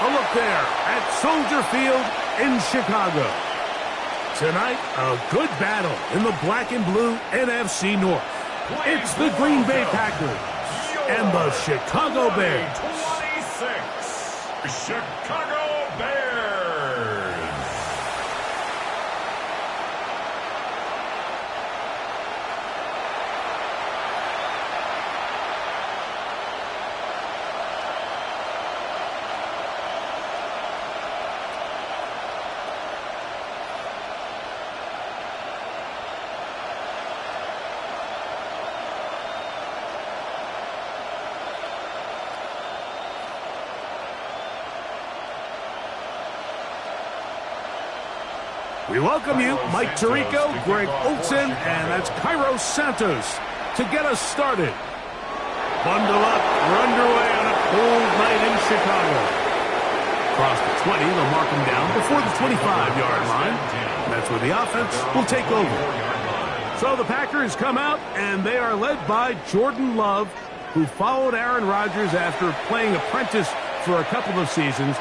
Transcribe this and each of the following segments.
A look there at Soldier Field in Chicago. Tonight, a good battle in the black and blue NFC North. It's the Green Bay Packers and the Chicago Bears. 26, Chicago Bears. We welcome you, Mike Tirico, Greg Olsen, and that's Cairo Santos to get us started. Bundle up, we're underway on a cold night in Chicago. Across the 20, they'll mark him down before the 25-yard line. That's where the offense will take over. So the Packers come out, and they are led by Jordan Love, who followed Aaron Rodgers after playing apprentice for a couple of seasons.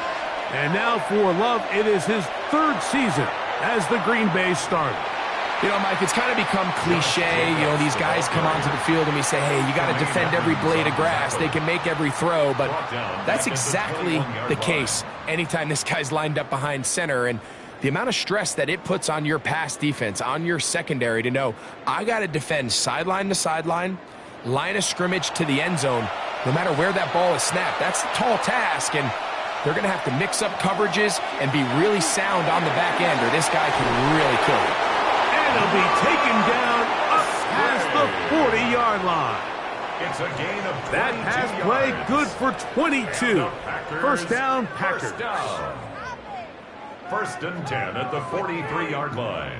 And now for Love, it is his third season as the Green Bay starter. You know, Mike, it's kind of become cliche. You know, these guys come onto the field and we say, hey, you got to defend every blade of grass. They can make every throw, but that's exactly the case anytime this guy's lined up behind center. And the amount of stress that it puts on your pass defense, on your secondary to know, I got to defend sideline to sideline, line of scrimmage to the end zone, no matter where that ball is snapped. That's a tall task, and they're going to have to mix up coverages and be really sound on the back end, or this guy can really kill it. And he'll be taken down up past the 40-yard line. It's a gain of 22 That pass play yards. good for 22. First down, Packers. First and 10 at the 43-yard line.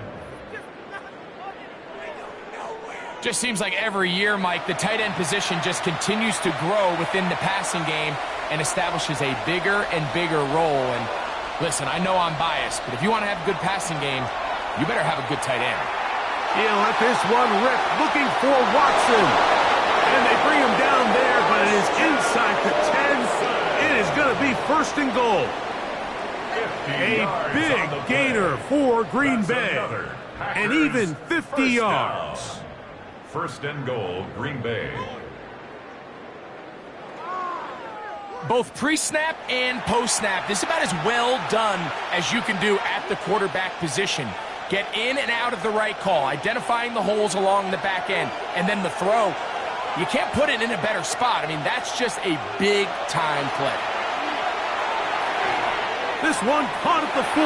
Just seems like every year, Mike, the tight end position just continues to grow within the passing game and establishes a bigger and bigger role. And listen, I know I'm biased, but if you want to have a good passing game, you better have a good tight end. He'll let this one rip, looking for Watson. And they bring him down there, but it is inside the 10. It is going to be first and goal. A big gainer for Green Bay. And even 50 yards. First and goal, Green Bay. Both pre-snap and post-snap, this is about as well done as you can do at the quarterback position. Get in and out of the right call, identifying the holes along the back end, and then the throw. You can't put it in a better spot. I mean, that's just a big-time play. This one caught at the 4.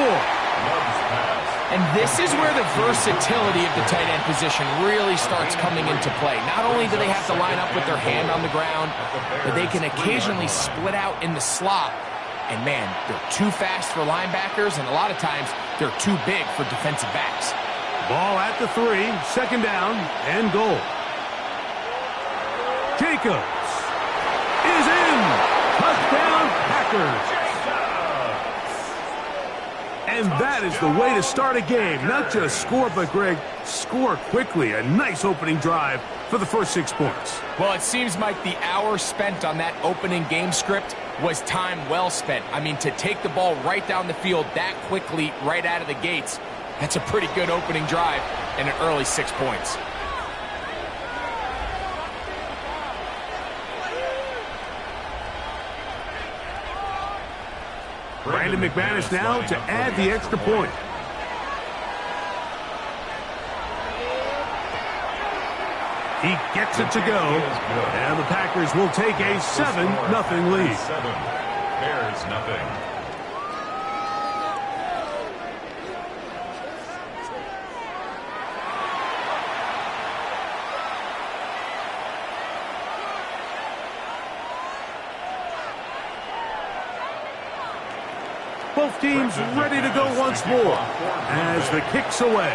And this is where the versatility of the tight end position really starts coming into play. Not only do they have to line up with their hand on the ground, but they can occasionally split out in the slot. And man, they're too fast for linebackers, and a lot of times they're too big for defensive backs. Ball at the 3, second down and goal. Jacobs is in. Touchdown, Packers. And that is the way to start a game. Not just score, but, Greg, score quickly. A nice opening drive for the first 6 points. Well, it seems like the hour spent on that opening game script was time well spent. I mean, to take the ball right down the field that quickly right out of the gates, that's a pretty good opening drive and an early 6 points. Brandon McManus now to add the extra point. He gets it to go, and the Packers will take a 7-0 lead. 7, Bears nothing. Both teams ready to go once more as the kick's away.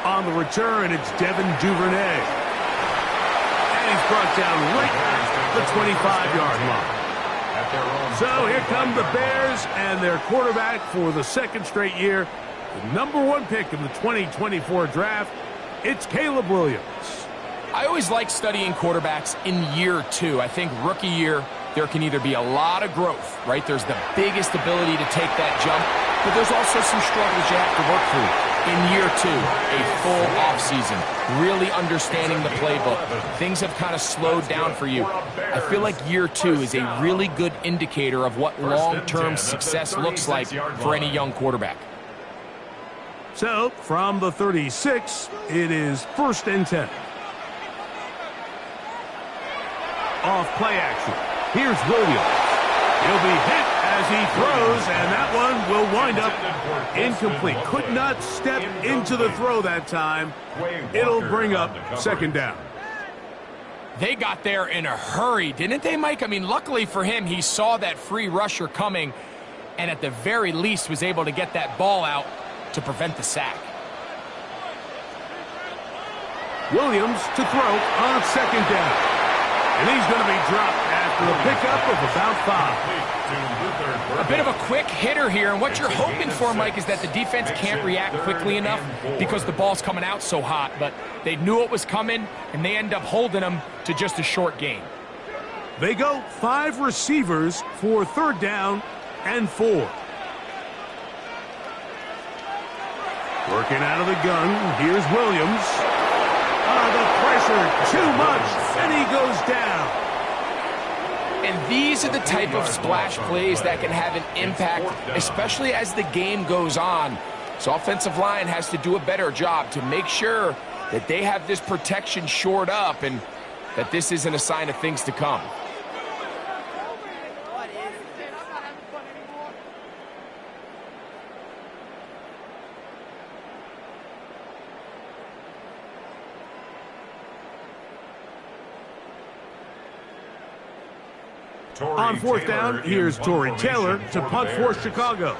On the return, it's Devin Duvernay. And he's brought down right at the 25-yard line. So here come the Bears and their quarterback for the second straight year. The #1 pick in the 2024 draft, it's Caleb Williams. I always like studying quarterbacks in year 2. I think rookie year, there can either be a lot of growth, right? There's the biggest ability to take that jump, but there's also some struggles you have to work through. In year 2, a full offseason, really understanding the playbook. Things have kind of slowed down for you. I feel like year 2 is a really good indicator of what long-term success looks like for any young quarterback. So, from the 36, it is 1st and 10. Off play action. Here's Williams. He'll be hit as he throws, and that one will wind up incomplete. Could not step into the throw that time. It'll bring up 2nd down. They got there in a hurry, didn't they, Mike? I mean, luckily for him, he saw that free rusher coming, and at the very least was able to get that ball out to prevent the sack. Williams to throw on 2nd down. And he's going to be dropped after a pickup of about 5. A bit of a quick hitter here, and what you're hoping for, Mike, is that the defense can't react quickly enough because the ball's coming out so hot, but they knew it was coming, and they end up holding them to just a short gain. They go 5 receivers for 3rd down and 4. Working out of the gun, here's Williams. The pressure, too much, and he goes down. And these are the type of splash plays that can have an impact, especially as the game goes on. So offensive line has to do a better job to make sure that they have this protection shored up and that this isn't a sign of things to come. On 4th down, here's Tory Taylor to punt for Chicago.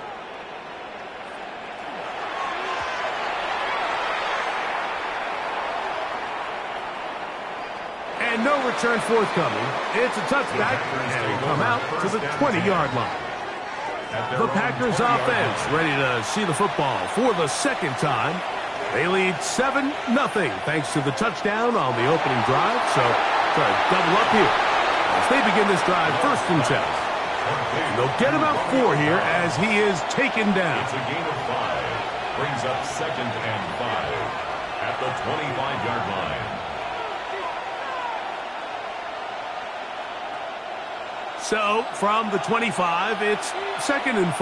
And no return forthcoming. It's a touchback, and we come out to the 20-yard line. The Packers offense ready to see the football for the 2nd time. They lead 7-0 thanks to the touchdown on the opening drive. So, try to double up here as they begin this drive 1st and 10. And they'll get about 4 here as he is taken down. It's a gain of 5. Brings up 2nd and 5 at the 25-yard line. So, from the 25, it's 2nd and 5.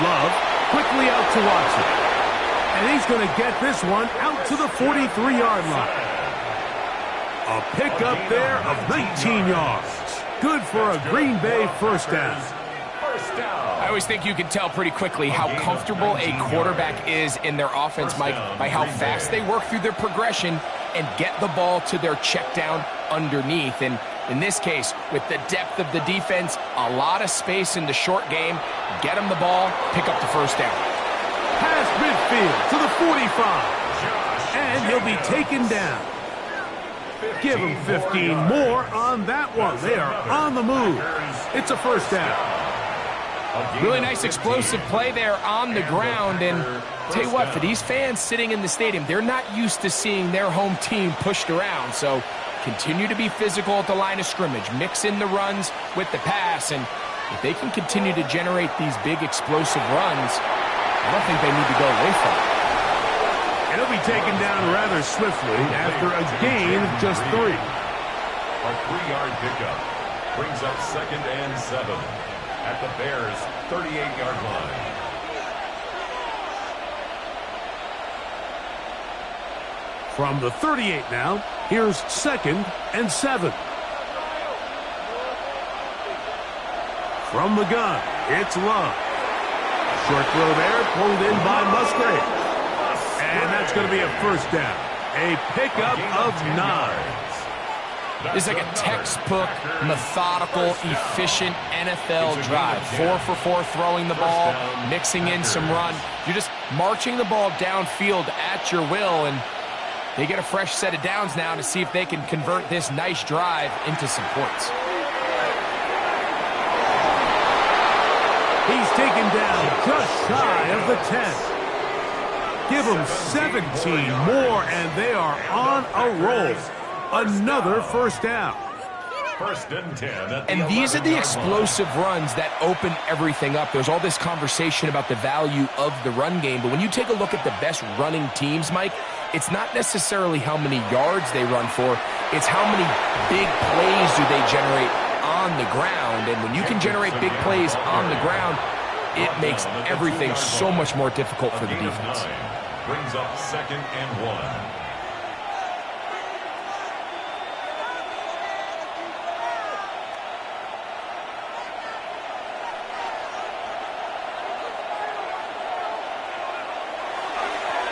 Love quickly out to Watson. And he's going to get this one out to the 43-yard line. A pickup there of 19 yards. Good for a Green Bay 1st down. I always think you can tell pretty quickly how comfortable a quarterback is in their offense, Mike, by how fast they work through their progression and get the ball to their check down underneath. And in this case, with the depth of the defense, a lot of space in the short game, get them the ball, pick up the 1st down. Past midfield to the 45. And he'll be taken down. Give him 15 more on that one. They are on the move. It's a 1st down. Really nice explosive play there on the ground. And tell you what, for these fans sitting in the stadium, they're not used to seeing their home team pushed around. So continue to be physical at the line of scrimmage. Mix in the runs with the pass. And if they can continue to generate these big explosive runs, I don't think they need to go away from it. And he'll be taken down rather swiftly after a gain of just 3. A 3-yard pickup brings up 2nd and 7 at the Bears' 38-yard line. From the 38 now, here's 2nd and 7. From the gun, it's Love. Short throw there, pulled in by Musgrave. And that's going to be a 1st down. A pickup of 9. This is like a textbook, methodical, efficient NFL drive. 4 for 4 throwing the ball, mixing in some run. You're just marching the ball downfield at your will, and they get a fresh set of downs now to see if they can convert this nice drive into some points. He's taken down just shy of the 10. Give them 17 more, and they are on a roll. Another first down. First and 10 at the And these are the 11-yard explosive runs that open everything up. There's all this conversation about the value of the run game, but when you take a look at the best running teams, Mike, it's not necessarily how many yards they run for, it's how many big plays do they generate on the ground. And when you can generate big plays on the ground, it makes everything so much more difficult for the defense. Brings up 2nd and 1.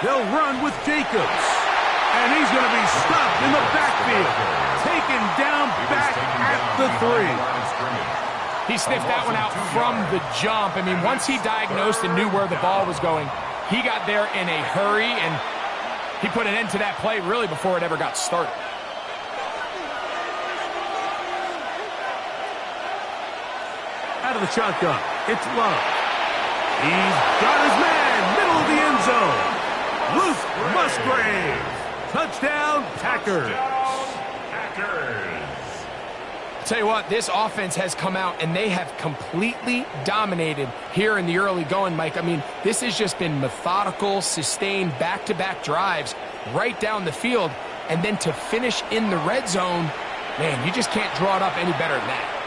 They'll run with Jacobs. And he's going to be stopped in the backfield. Taken down back at the 3. He sniffed that one out from the jump. I mean, once he diagnosed and knew where the ball was going, he got there in a hurry, and he put an end to that play really before it ever got started. Out of the shotgun, it's Love. He's got his man, middle of the end zone. Luke Musgrave. Touchdown, Packers. Tell you what, this offense has come out and they have completely dominated here in the early going, Mike. I mean, this has just been methodical, sustained, back-to-back drives right down the field. And then to finish in the red zone, man, you just can't draw it up any better than that.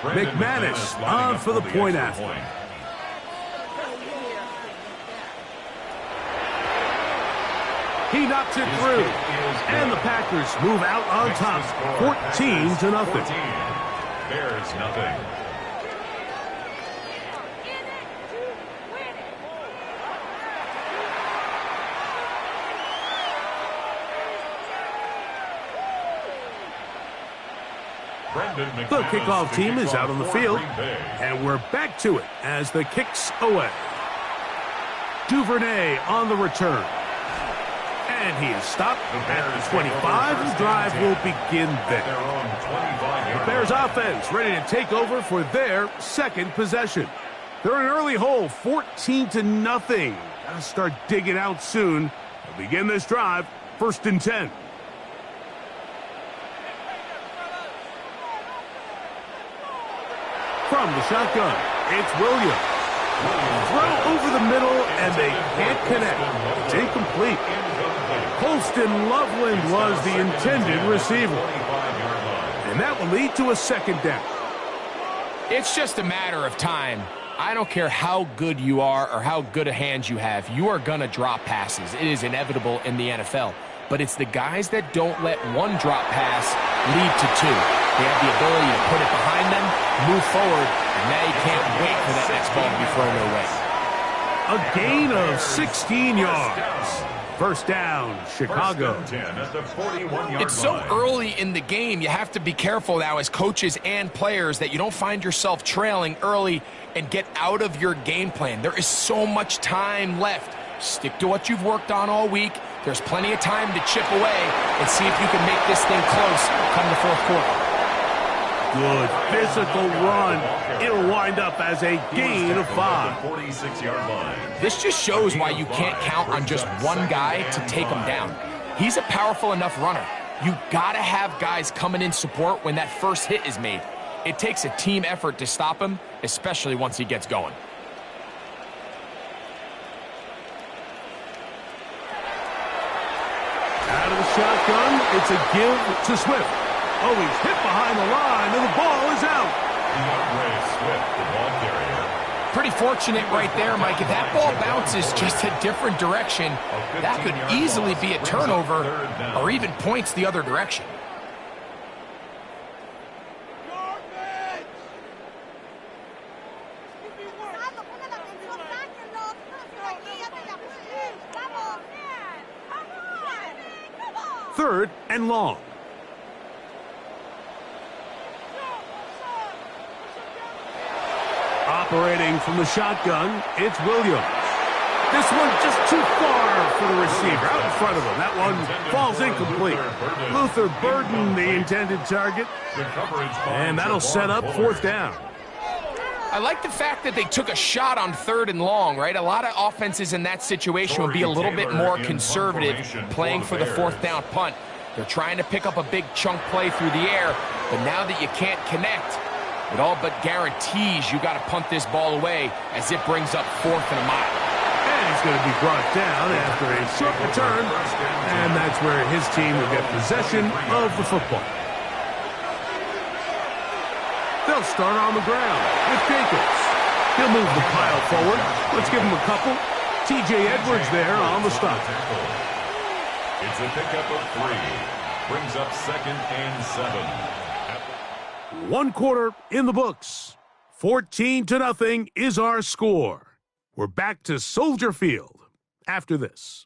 McManus on for the point after. He knocks it through. And the Packers move out on top, 14-0. Bears nothing. The kickoff team is out on the field, and we're back to it as the kick's away. Duvernay on the return. And he is stopped at the 25. The drive will begin there. The Bears offense ready to take over for their second possession. They're in an early hole, 14-0. Gotta start digging out soon. They'll begin this drive, 1st and 10. From the shotgun, it's Williams. Throw over the middle, and they can't connect. It's incomplete. Colston Loveland was the intended receiver. And that will lead to a 2nd down. It's just a matter of time. I don't care how good you are or how good a hand you have. You are going to drop passes. It is inevitable in the NFL. But it's the guys that don't let one drop pass lead to 2. They have the ability to put it behind them, move forward, and now you can't wait for that next ball to be thrown their way. A gain of 16 yards. 1st down, Chicago. It's so early in the game, you have to be careful now as coaches and players that you don't find yourself trailing early and get out of your game plan. There is so much time left. Stick to what you've worked on all week. There's plenty of time to chip away and see if you can make this thing close come the 4th quarter. Good physical run. It'll wind up as a gain of 5. 46-yard line. This just shows why you can't count on just one guy to take him down. He's a powerful enough runner. You gotta have guys coming in support when that first hit is made. It takes a team effort to stop him, especially once he gets going. Out of the shotgun, it's a give to Swift. Oh, he's hit behind the line, and the ball is out. DeAndre Swift, the ball carrier. Pretty fortunate right there, Mike. If that ball bounces just a different direction, that could easily be a turnover or even points the other direction. Third and long. Operating from the shotgun, it's Williams. This one just too far for the receiver. Out in front of him. That one falls incomplete. Luther Burden, the intended target. And that'll set up 4th down. I like the fact that they took a shot on 3rd and long, right? A lot of offenses in that situation would be a little bit more conservative playing for the 4th down punt. They're trying to pick up a big chunk play through the air, but now that you can't connect, it all but guarantees you got to punt this ball away as it brings up 4th and a mile. And he's going to be brought down after a short return, and that's where his team will get possession of the football. They'll start on the ground with Jacobs. He'll move the pile forward. Let's give him a couple. T.J. Edwards there on the stop. It's a pickup of 3. Brings up 2nd and 7. 1 quarter in the books. 14-0 is our score. We're back to Soldier Field after this.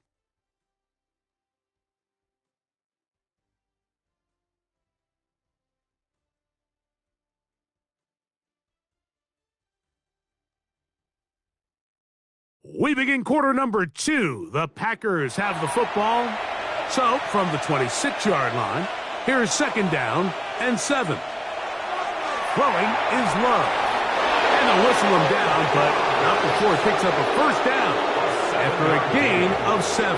We begin quarter number 2. The Packers have the football. So, from the 26-yard line, here's 2nd down and 7. Throwing is Love. And they'll whistle him down, but not before he picks up a 1st down after a gain of 7.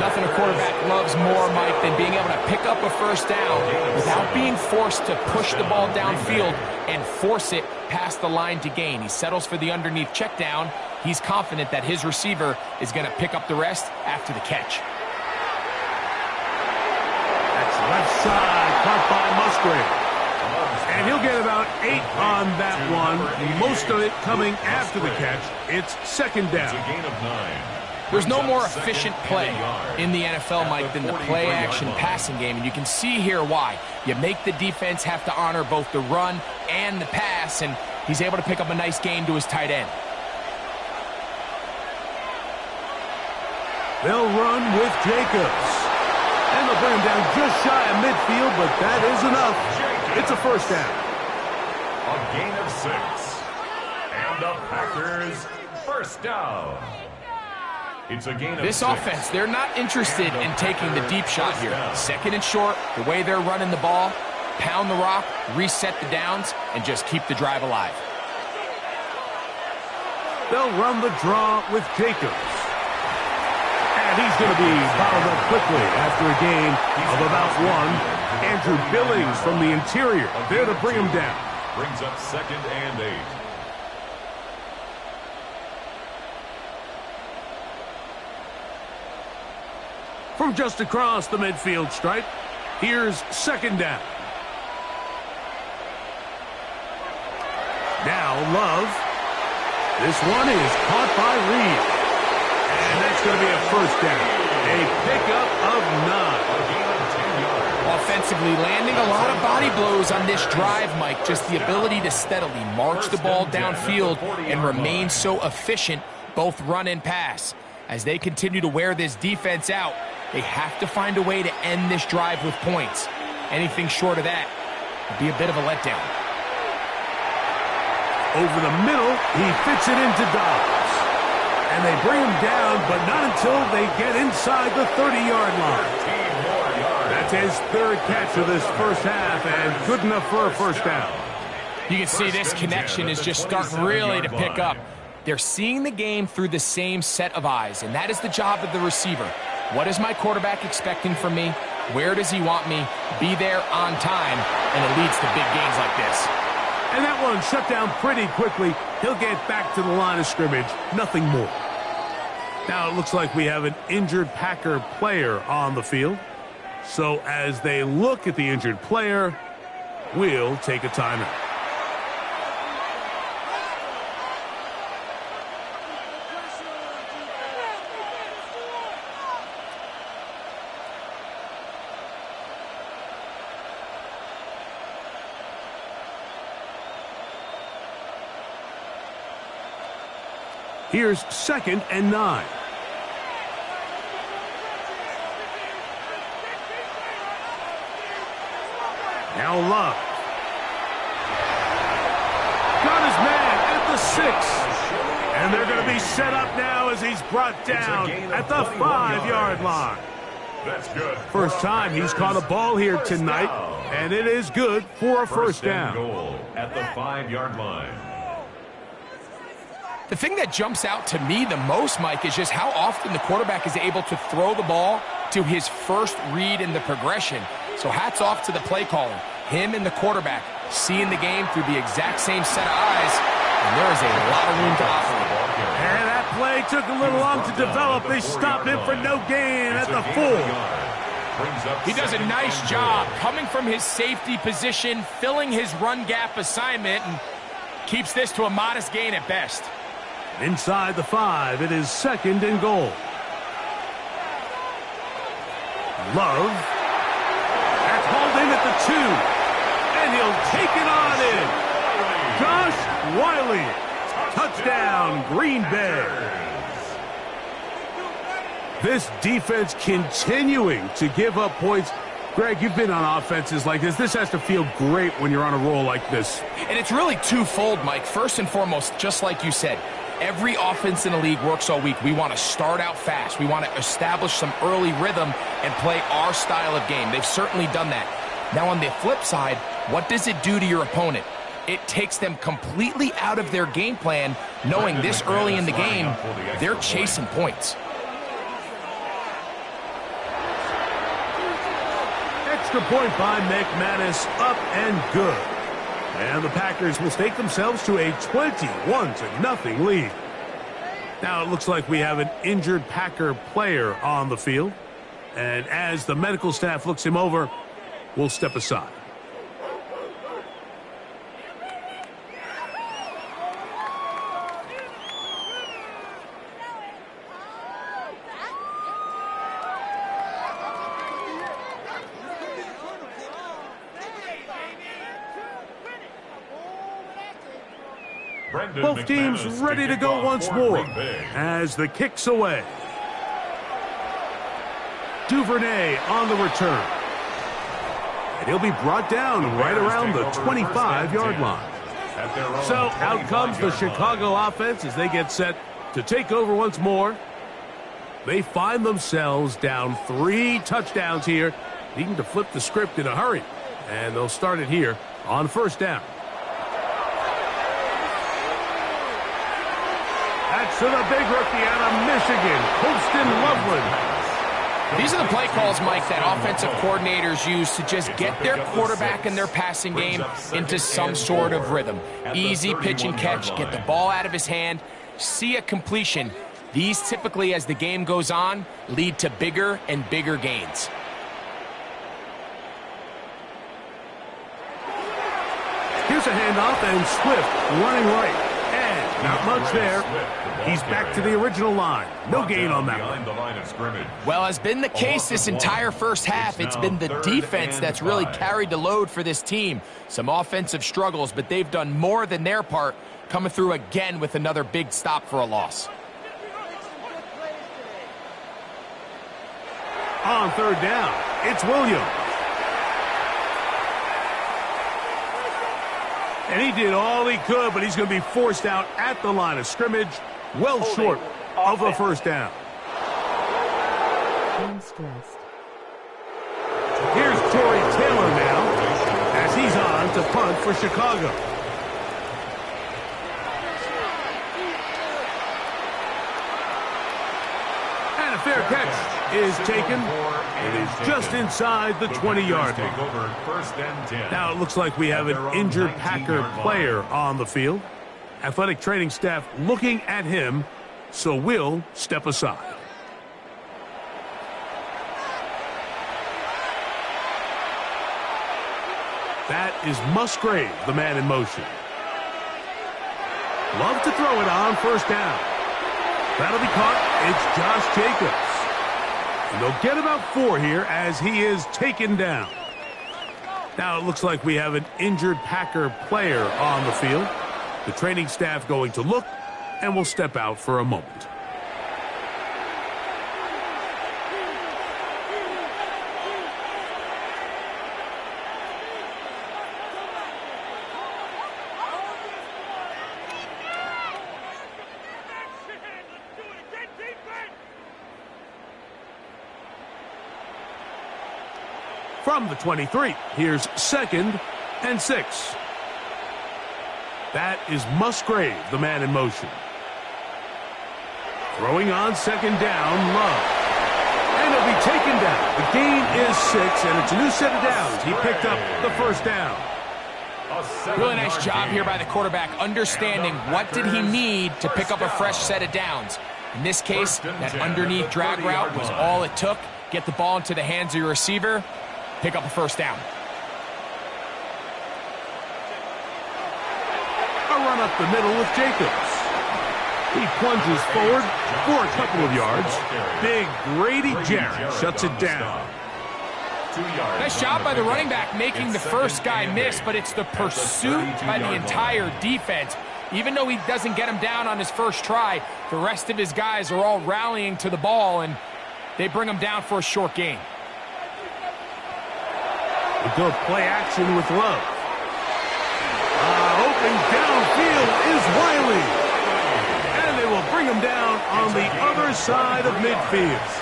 Nothing a quarterback loves more, Mike, than being able to pick up a 1st down without being forced to push the ball downfield and force it past the line to gain. He settles for the underneath check down. He's confident that his receiver is going to pick up the rest after the catch. That's left side, caught by Musgrave. And he'll get about 8 on that one, most of it coming after the catch. It's 2nd down. It's a gain of 9. There's no more efficient play in the NFL, Mike, than the play-action passing game, and you can see here why. You make the defense have to honor both the run and the pass, and he's able to pick up a nice gain to his tight end. They'll run with Jacobs. And they'll bring him down just shy of midfield, but that is enough. It's a 1st down. A gain of 6. And the Packers 1st down. It's a gain of 6. This offense, they're not interested in taking the deep shot here. 2nd and short, the way they're running the ball, pound the rock, reset the downs, and just keep the drive alive. They'll run the draw with Jacobs. And he's going to be fouled up quickly after a gain of about 1. Andrew Billings from the interior there to bring him down. Brings up 2nd and 8. From just across the midfield stripe, here's 2nd down. Now Love. This one is caught by Reed. And that's going to be a 1st down. A pickup of 9. Offensively, landing a lot of body blows on this drive, Mike. Just the ability to steadily march the ball downfield and remain so efficient, both run and pass. As they continue to wear this defense out, they have to find a way to end this drive with points. Anything short of that would be a bit of a letdown. Over the middle, he fits it into Dobbs. And they bring him down, but not until they get inside the 30-yard line. That's his 3rd catch of this 1st half, and good enough for a 1st down. You can see this connection is just starting really to pick up. They're seeing the game through the same set of eyes, and that is the job of the receiver. What is my quarterback expecting from me? Where does he want me? Be there on time, and it leads to big gains like this. And that one shut down pretty quickly. He'll get back to the line of scrimmage, nothing more. Now it looks like we have an injured Packer player on the field. So as they look at the injured player, we'll take a timeout. Here's 2nd and 9. Now Love. Got his man at the 6. And they're going to be set up now as he's brought down at the 5-yard line. That's good. First time he's caught a ball here tonight, And it is good for a first down. Goal at the 5-yard line. The thing that jumps out to me the most, Mike, is just how often the quarterback is able to throw the ball to his first read in the progression. So hats off to the play caller. Him and the quarterback seeing the game through the exact same set of eyes, and there is a lot of room to operate. And that play took a little long to develop. They stopped him for no gain at the 4. He does a nice job coming from his safety position, filling his run gap assignment, and keeps this to a modest gain at best. Inside the 5, it is 2nd and goal. Love. That's hauled in at the 2. And he'll take it on in. Josh Wiley. Touchdown, Green Bay. This defense continuing to give up points. Greg, you've been on offenses like this. This has to feel great when you're on a roll like this. And it's really twofold, Mike. First and foremost, just like you said, every offense in the league works all week. We want to start out fast. We want to establish some early rhythm and play our style of game. They've certainly done that. Now, on the flip side, what does it do to your opponent? It takes them completely out of their game plan, knowing this early in the game, they're chasing points. Extra point by McManus, up and good. And the Packers will stake themselves to a 21-0 lead. Now it looks like we have an injured Packer player on the field. And as the medical staff looks him over, we'll step aside. Both teams ready to go once more as the kick's away. Duvernay on the return. And he'll be brought down right around the 25-yard line. So out comes the Chicago offense as they get set to take over once more. They find themselves down 3 touchdowns here, needing to flip the script in a hurry. And they'll start it here on first down. That's to the big rookie out of Michigan, Colston Loveland. These are the play calls, Mike, that offensive coordinators use to just get their quarterback and their passing game into some sort of rhythm. Easy pitch and catch, get the ball out of his hand, see a completion. These typically, as the game goes on, lead to bigger and bigger gains. Here's a handoff, and Swift running right. And not much there. He's back to the original line. No gain on that one. Well, has been the case this entire first half. It's been the defense that's really carried the load for this team. Some offensive struggles, but they've done more than their part, coming through again with another big stop for a loss. On third down, it's Williams. And he did all he could, but he's going to be forced out at the line of scrimmage, well short of a first down. Here's Tory Taylor now, as he's on to punt for Chicago. And a fair catch is taken. It is just inside the 20-yard line. Now it looks like we have an injured Packer player on the field. Athletic training staff looking at him, so we'll step aside. That is Musgrave, the man in motion. Love to throw it on first down. That'll be caught. It's Josh Jacobs. And they'll get about 4 here as he is taken down. Now it looks like we have an injured Packer player on the field. The training staff going to look, and we'll step out for a moment. From the 23, here's 2nd and 6. That is Musgrave, the man in motion. Throwing on 2nd down, Love. And he'll be taken down. The gain is 6, and it's a new set of downs. He picked up the 1st down. Really nice job here by the quarterback, understanding what did he need to pick up a fresh set of downs. In this case, that underneath drag route was all it took. Get the ball into the hands of your receiver, pick up a 1st down. A run up the middle with Jacobs. He plunges forward for a couple of yards. Big Grady Jarrett shuts it down. Nice job by the running back making the first guy miss, but it's the pursuit by the entire defense. Even though he doesn't get him down on his first try, the rest of his guys are all rallying to the ball, and they bring him down for a short gain. We go play action with Love. Open downfield is Wiley. And they will bring him down on the other side of midfield.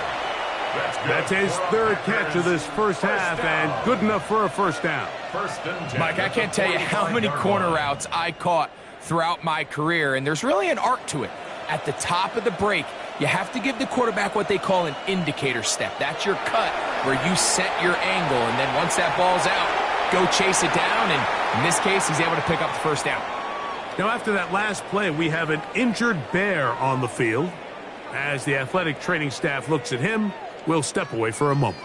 That's his 3rd catch of this first half, and good enough for a 1st down. Mike, I can't tell you how many corner routes I caught throughout my career, and there's really an art to it. At the top of the break, you have to give the quarterback what they call an indicator step. That's your cut where you set your angle, and then once that ball's out, go chase it down, and in this case, he's able to pick up the 1st down. Now, after that last play, we have an injured Bear on the field. As the athletic training staff looks at him, we'll step away for a moment.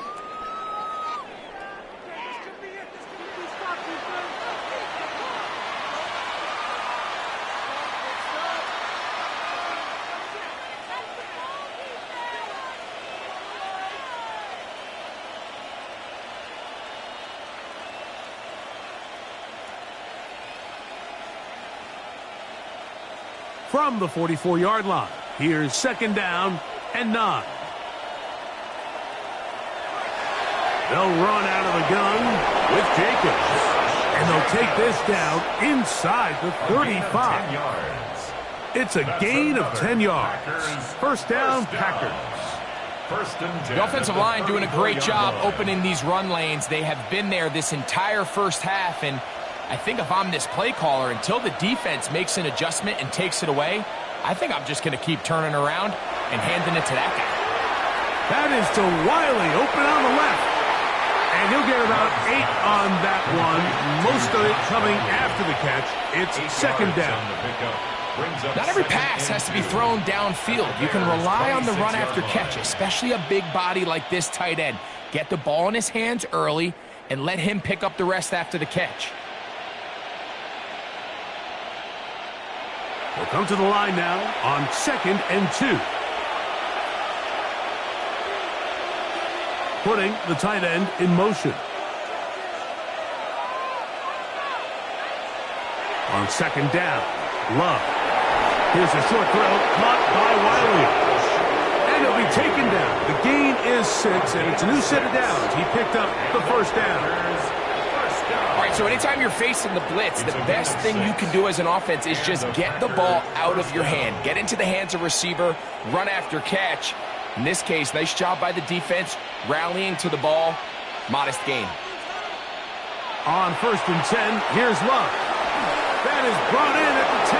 From the 44-yard line, here's 2nd down and 9. They'll run out of the gun with Jacobs. And they'll take this down inside the 35. It's a gain of 10 yards. 1st down, Packers. The offensive line doing a great job opening these run lanes. They have been there this entire first half, and I think if I'm this play caller, until the defense makes an adjustment and takes it away, I think I'm just going to keep turning around and handing it to that guy. That is to Wiley, open on the left. And he'll get about 8 on that one. Most of it coming after the catch. It's 2nd down. Not every pass has to be thrown downfield. You can rely on the run after catch, especially a big body like this tight end. Get the ball in his hands early and let him pick up the rest after the catch. We'll come to the line now on 2nd and 2. Putting the tight end in motion. On 2nd down, Love. Here's a short throw, caught by Wiley. And he'll be taken down. The gain is 6, and it's a new set of downs. He picked up the 1st down. All right, so anytime you're facing the blitz, the best thing you can do as an offense is just get the ball out of your hand. Get into the hands of receiver, run after catch. In this case, nice job by the defense, rallying to the ball. Modest gain. On 1st and 10, here's Love. That is brought in at the 10.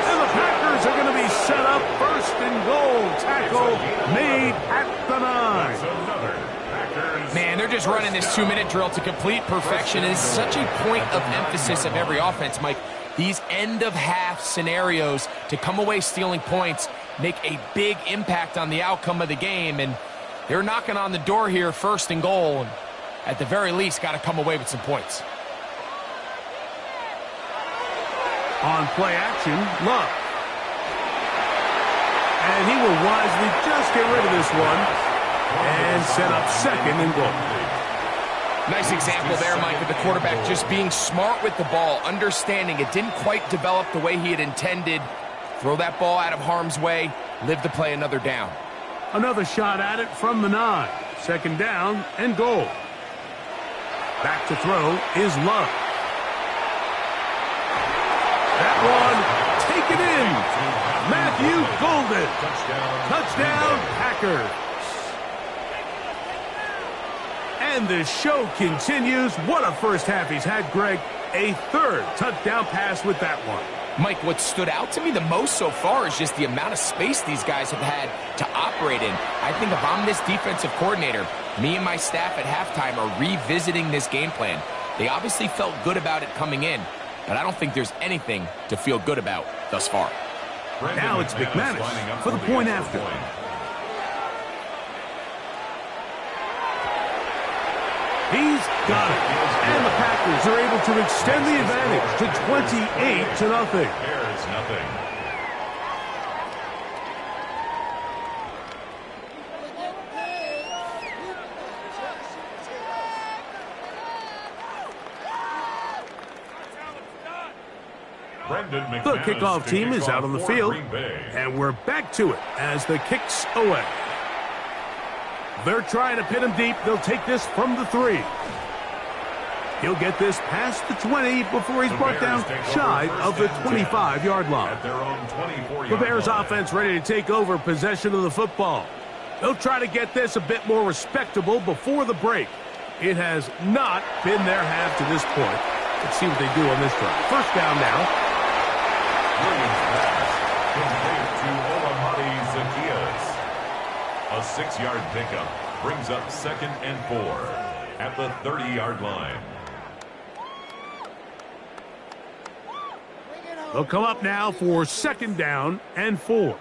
And the Packers are going to be set up 1st and goal. Tackle made at the 9. Man, they're just running this 2-minute drill to complete perfection. It's such a point of emphasis of every offense, Mike. These end-of-half scenarios to come away stealing points make a big impact on the outcome of the game, and they're knocking on the door here, 1st and goal, and at the very least got to come away with some points. On play action, Love. And he will wisely just get rid of this one and set up 2nd and goal. Nice example there, Mike, of the quarterback just being smart with the ball, understanding it didn't quite develop the way he had intended. Throw that ball out of harm's way, live to play another down. Another shot at it from the 9. 2nd down and goal. Back to throw is Love. That one taken in. Matthew Golden. Touchdown Packers. And the show continues. What a first half he's had, Greg. A third touchdown pass with that one. Mike, what stood out to me the most so far is just the amount of space these guys have had to operate in. I think if I'm this defensive coordinator, me and my staff at halftime are revisiting this game plan. They obviously felt good about it coming in, but I don't think there's anything to feel good about thus far. Now it's McManus for the point after. He's got it. And the Packers are able to extend the advantage to 28-0. Bears nothing. The kickoff team is out on the field, and we're back to it as the kick's away. They're trying to pin him deep. They'll take this from the 3. He'll get this past the 20 before he's brought down shy of the 25-yard line. The Bears offense ready to take over possession of the football. They'll try to get this a bit more respectable before the break. It has not been their half to this point. Let's see what they do on this drive. First down now. Williams pass complete to Olamide Zaccheaus. A 6-yard pickup brings up 2nd and 4 at the 30-yard line. They'll come up now for 2nd down and 4.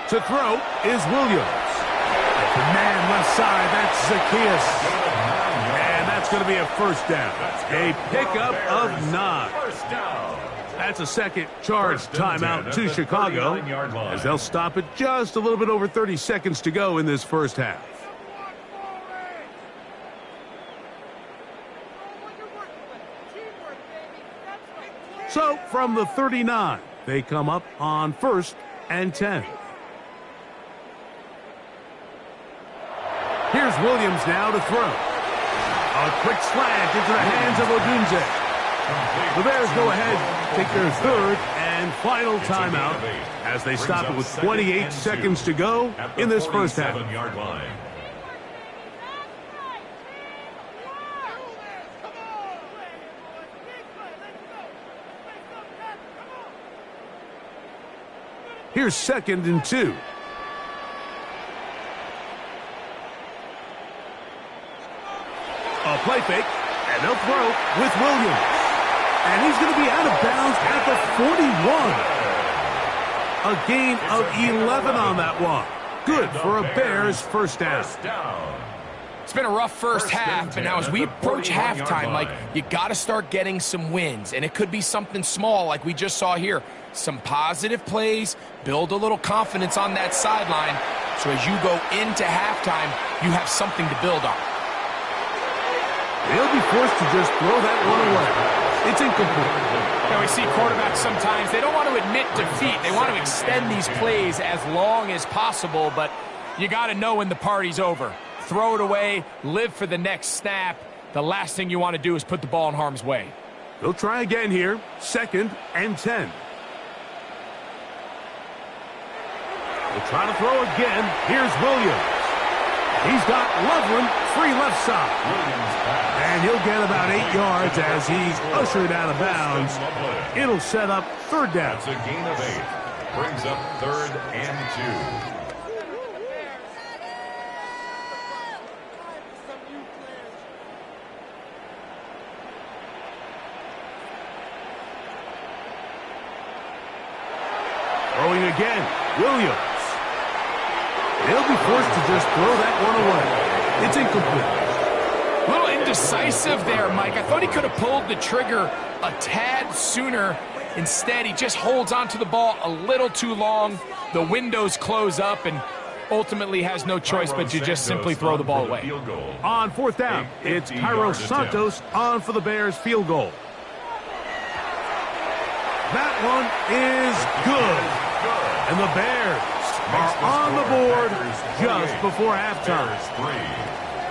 To throw is Williams. The man left side, that's Zaccheaus. And that's going to be a first down. A pickup of 9. That's a second charge timeout to Chicago, as they'll stop it just a little bit over 30 seconds to go in this first half. So from the 39, they come up on 1st and 10. Here's Williams now to throw. A quick slant into the hands of Odunze. The Bears go ahead, take their 3rd and final timeout as they stop it with 28 seconds to go in this first half. Here's 2nd and 2. A play fake, and they'll throw with Williams. And he's going to be out of bounds at the 41. A gain of 11 on that one. Good for a Bears first down. It's been a rough first half, but now as we approach halftime, Mike, you got to start getting some wins. And it could be something small like we just saw here. Some positive plays, build a little confidence on that sideline. So as you go into halftime, you have something to build on. They'll be forced to just throw that one away. It's incomplete. Now we see quarterbacks sometimes, they don't want to admit defeat. They want to extend these plays as long as possible, but you got to know when the party's over. Throw it away, live for the next snap. The last thing you want to do is put the ball in harm's way. They'll try again here, 2nd and 10. They'll try to throw again. Here's Williams. He's got Loveland free left side. And he'll get about 8 yards as he's ushered out of bounds. It'll set up 3rd down. That's a gain of 8. Brings up 3rd and 2. Throwing again, Williams. They'll be forced to just throw that one away. It's incomplete. A little indecisive there, Mike. I thought he could have pulled the trigger a tad sooner. Instead, he just holds onto the ball a little too long. The windows close up and ultimately has no choice but to just simply throw the ball away. On 4th down, it's Cairo Santos on for the Bears field goal. That one is good. And the Bears are on the board just before halftime.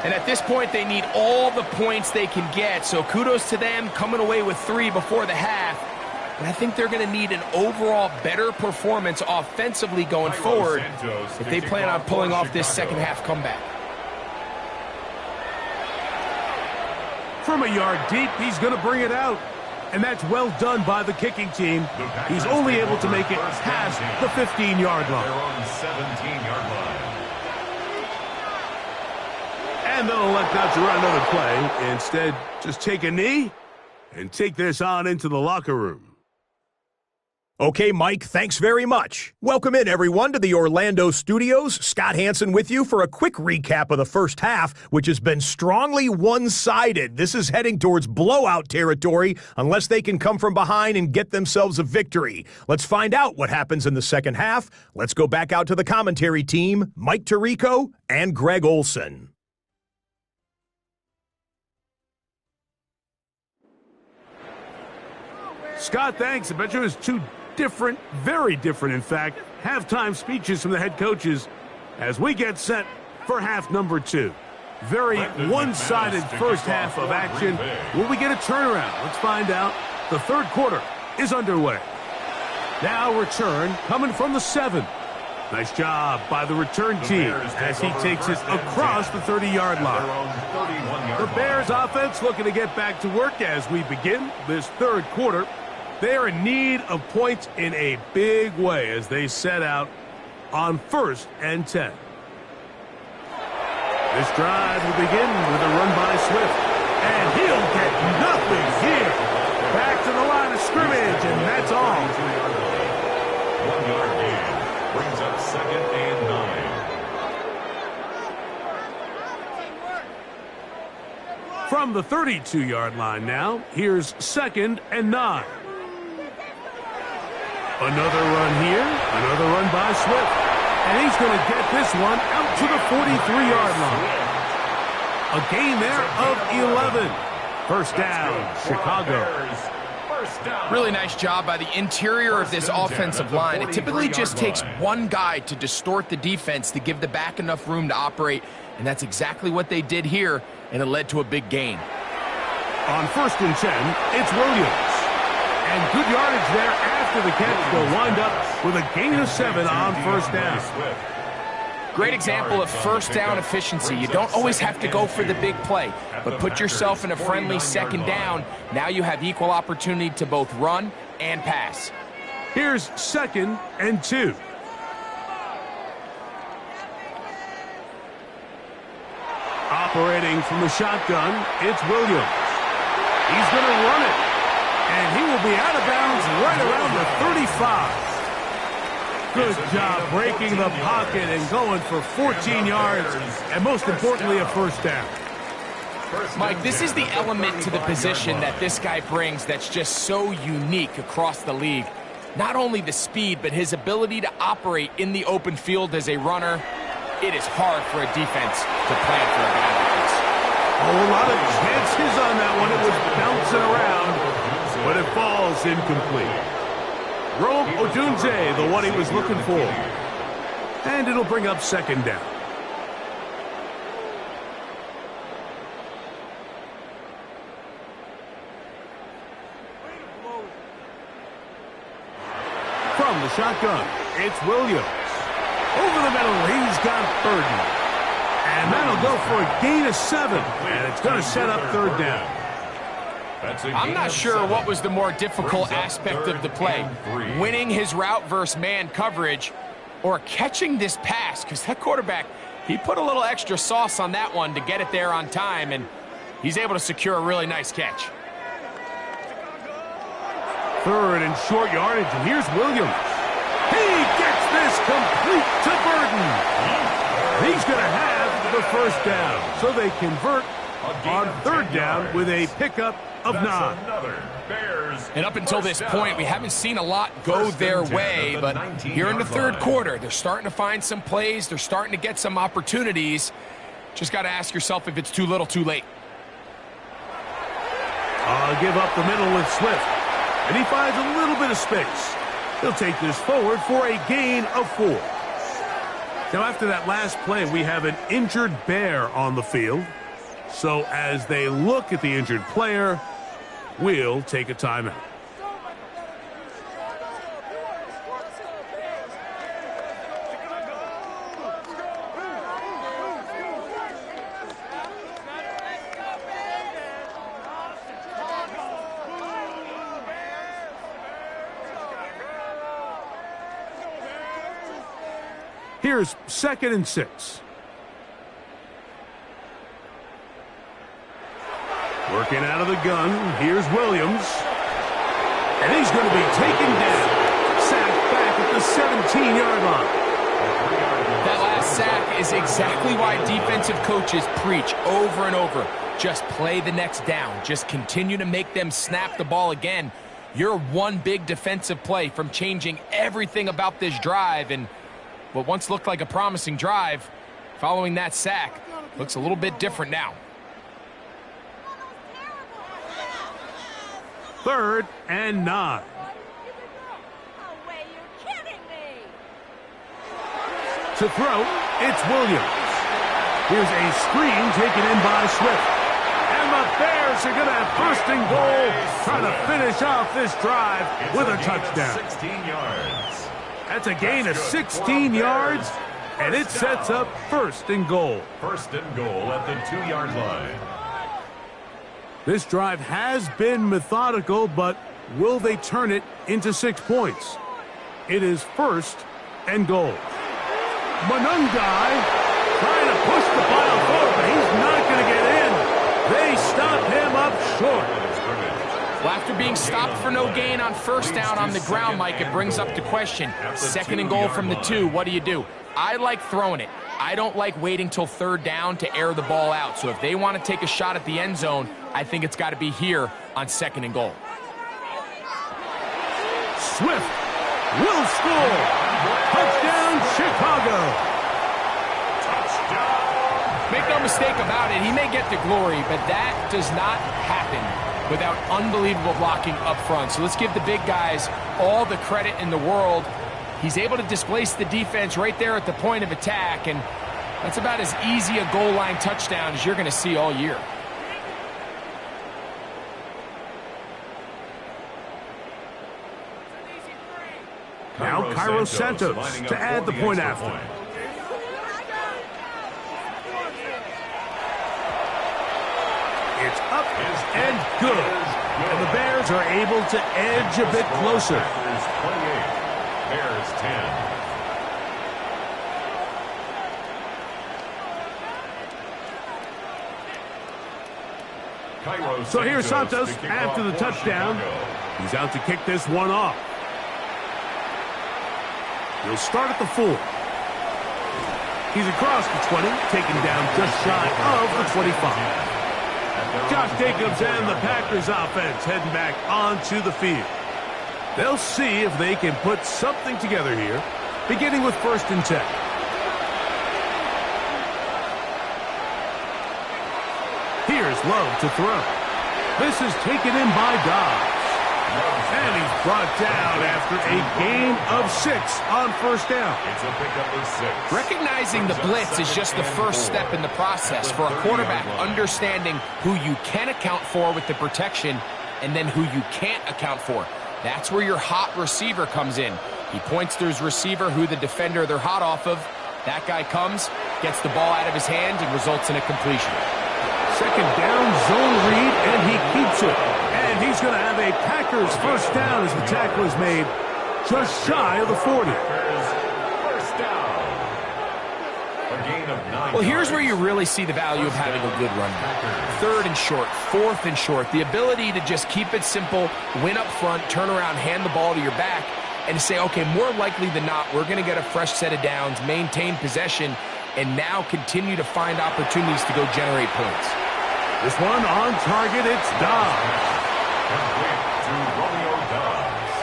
And at this point, they need all the points they can get. So kudos to them coming away with 3 before the half. And I think they're going to need an overall better performance offensively going forward if they plan on pulling off this second-half comeback. From a yard deep, he's going to bring it out. And that's well done by the kicking team. He's only able to make it past the 15-yard line. They're on the 17-yard line. And they'll elect not to run another play. Instead, just take a knee and take this on into the locker room. Okay, Mike, thanks very much. Welcome in, everyone, to the Orlando studios. Scott Hansen with you for a quick recap of the first half, which has been strongly one-sided. This is heading towards blowout territory unless they can come from behind and get themselves a victory. Let's find out what happens in the second half. Let's go back out to the commentary team, Mike Tirico and Greg Olsen. Scott, thanks. I bet you it was two different, very different, in fact, halftime speeches from the head coaches as we get set for half number 2. Very one-sided first half of action. Will we get a turnaround? Let's find out. The third quarter is underway. Now return coming from the 7. Nice job by the return team as he takes it across the 30-yard line. The Bears offense looking to get back to work as we begin this third quarter. They are in need of points in a big way as they set out on 1st and 10. This drive will begin with a run by Swift. And he'll get nothing here. Back to the line of scrimmage, and that's all. 1-yard gain brings up 2nd and 9. From the 32-yard line now, here's 2nd and 9. Another run here, another run by Swift. And he's going to get this one out to the 43-yard line. A gain there of 11. First down, Chicago. Really nice job by the interior of this offensive line. It typically just takes one guy to distort the defense to give the back enough room to operate, and that's exactly what they did here, and it led to a big gain. On 1st and 10, it's Williams. And good yardage there after the catch. They'll wind up with a gain of 7 on first down. Great example of first down efficiency. You don't always have to go for the big play, but put yourself in a friendly second down. Now you have equal opportunity to both run and pass. Here's 2nd and 2. Operating from the shotgun, it's Williams. He's going to run it. And he will be out of bounds right around the 35. Good job breaking the pocket and going for 14 yards, and most importantly, a first down. Mike, this is the element to the position that this guy brings that's just so unique across the league. Not only the speed, but his ability to operate in the open field as a runner. It is hard for a defense to plan for a guy like this. A lot of chances on that one. It was bouncing around, but it falls incomplete. Rome Odunze, the one he was looking for. And it'll bring up 2nd down. From the shotgun, it's Williams. Over the middle, he's got Burden. And that'll go for a gain of 7. And it's going to set up 3rd down. I'm not sure what was the more difficult aspect of the play, winning his route versus man coverage or catching this pass, because that quarterback, he put a little extra sauce on that one to get it there on time, and he's able to secure a really nice catch. 3rd and short yardage, and here's Williams. He gets this complete to Burden. He's going to have the first down, so they convert on 3rd down with a pickup of 9. And up until this point, we haven't seen a lot go their way, but here in the 3rd quarter, they're starting to find some plays. They're starting to get some opportunities. Just got to ask yourself if it's too little, too late. Give up the middle with Swift, and he finds a little bit of space. He'll take this forward for a gain of 4. Now, after that last play, we have an injured Bear on the field. So as they look at the injured player, we'll take a timeout. Here's 2nd and 6. Working out of the gun. Here's Williams. And he's going to be taken down. Sacked back at the 17-yard line. That last sack is exactly why defensive coaches preach over and over. Just play the next down. Just continue to make them snap the ball again. You're one big defensive play from changing everything about this drive. And what once looked like a promising drive, following that sack, looks a little bit different now. 3rd and 9. To throw, it's Williams. Here's a screen taken in by Swift. And the Bears are going to have 1st and goal, trying to finish off this drive with a touchdown. 16 yards. That's a gain of 16 yards, and it sets up 1st and goal. 1st and goal at the 2-yard line. This drive has been methodical, but will they turn it into 6 points? It is 1st and goal. Monungai trying to push the ball forward, but he's not going to get in. They stop him up short. Well, after being stopped for no gain on 1st down on the ground, Mike, it brings up the question. 2nd and goal from the 2, what do? I like throwing it. I don't like waiting till 3rd down to air the ball out. So if they want to take a shot at the end zone, I think it's got to be here on 2nd and goal. Swift will score. Touchdown, Chicago. Make no mistake about it, he may get the glory, but that does not happen without unbelievable blocking up front. So let's give the big guys all the credit in the world. He's able to displace the defense right there at the point of attack, and that's about as easy a goal line touchdown as you're going to see all year. Now Cairo Santos to add the point after. It's up and good. And the Bears are able to edge a bit closer. Bears 28, Bears 10. So here's Santos after the touchdown. He's out to kick this one off. He'll start at the 4. He's across the 20, taken down just shy of the 25. Josh Jacobs and the Packers offense heading back onto the field. They'll see if they can put something together here, beginning with 1st and 10. Here's Love to throw. This is taken in by Dobbs. And he's brought down after a gain of 6 on 1st down. It's a pickup of 6. Recognizing the blitz is just the first step in the process for a quarterback, understanding who you can account for with the protection and then who you can't account for. That's where your hot receiver comes in. He points to his receiver, who the defender they're hot off of. That guy comes, gets the ball out of his hand, and results in a completion. 2nd down, zone read, and he keeps it. And he's going to have a Packers 1st down as the tackle is made just shy of the 40. First down. A gain of 9. Well, here's where you really see the value of having a good run back. 3rd and short, 4th and short. The ability to just keep it simple, win up front, turn around, hand the ball to your back, and say, okay, more likely than not, we're going to get a fresh set of downs, maintain possession, and now continue to find opportunities to go generate points. This one on target, it's Dobbs. Complete to Romeo Dobbs.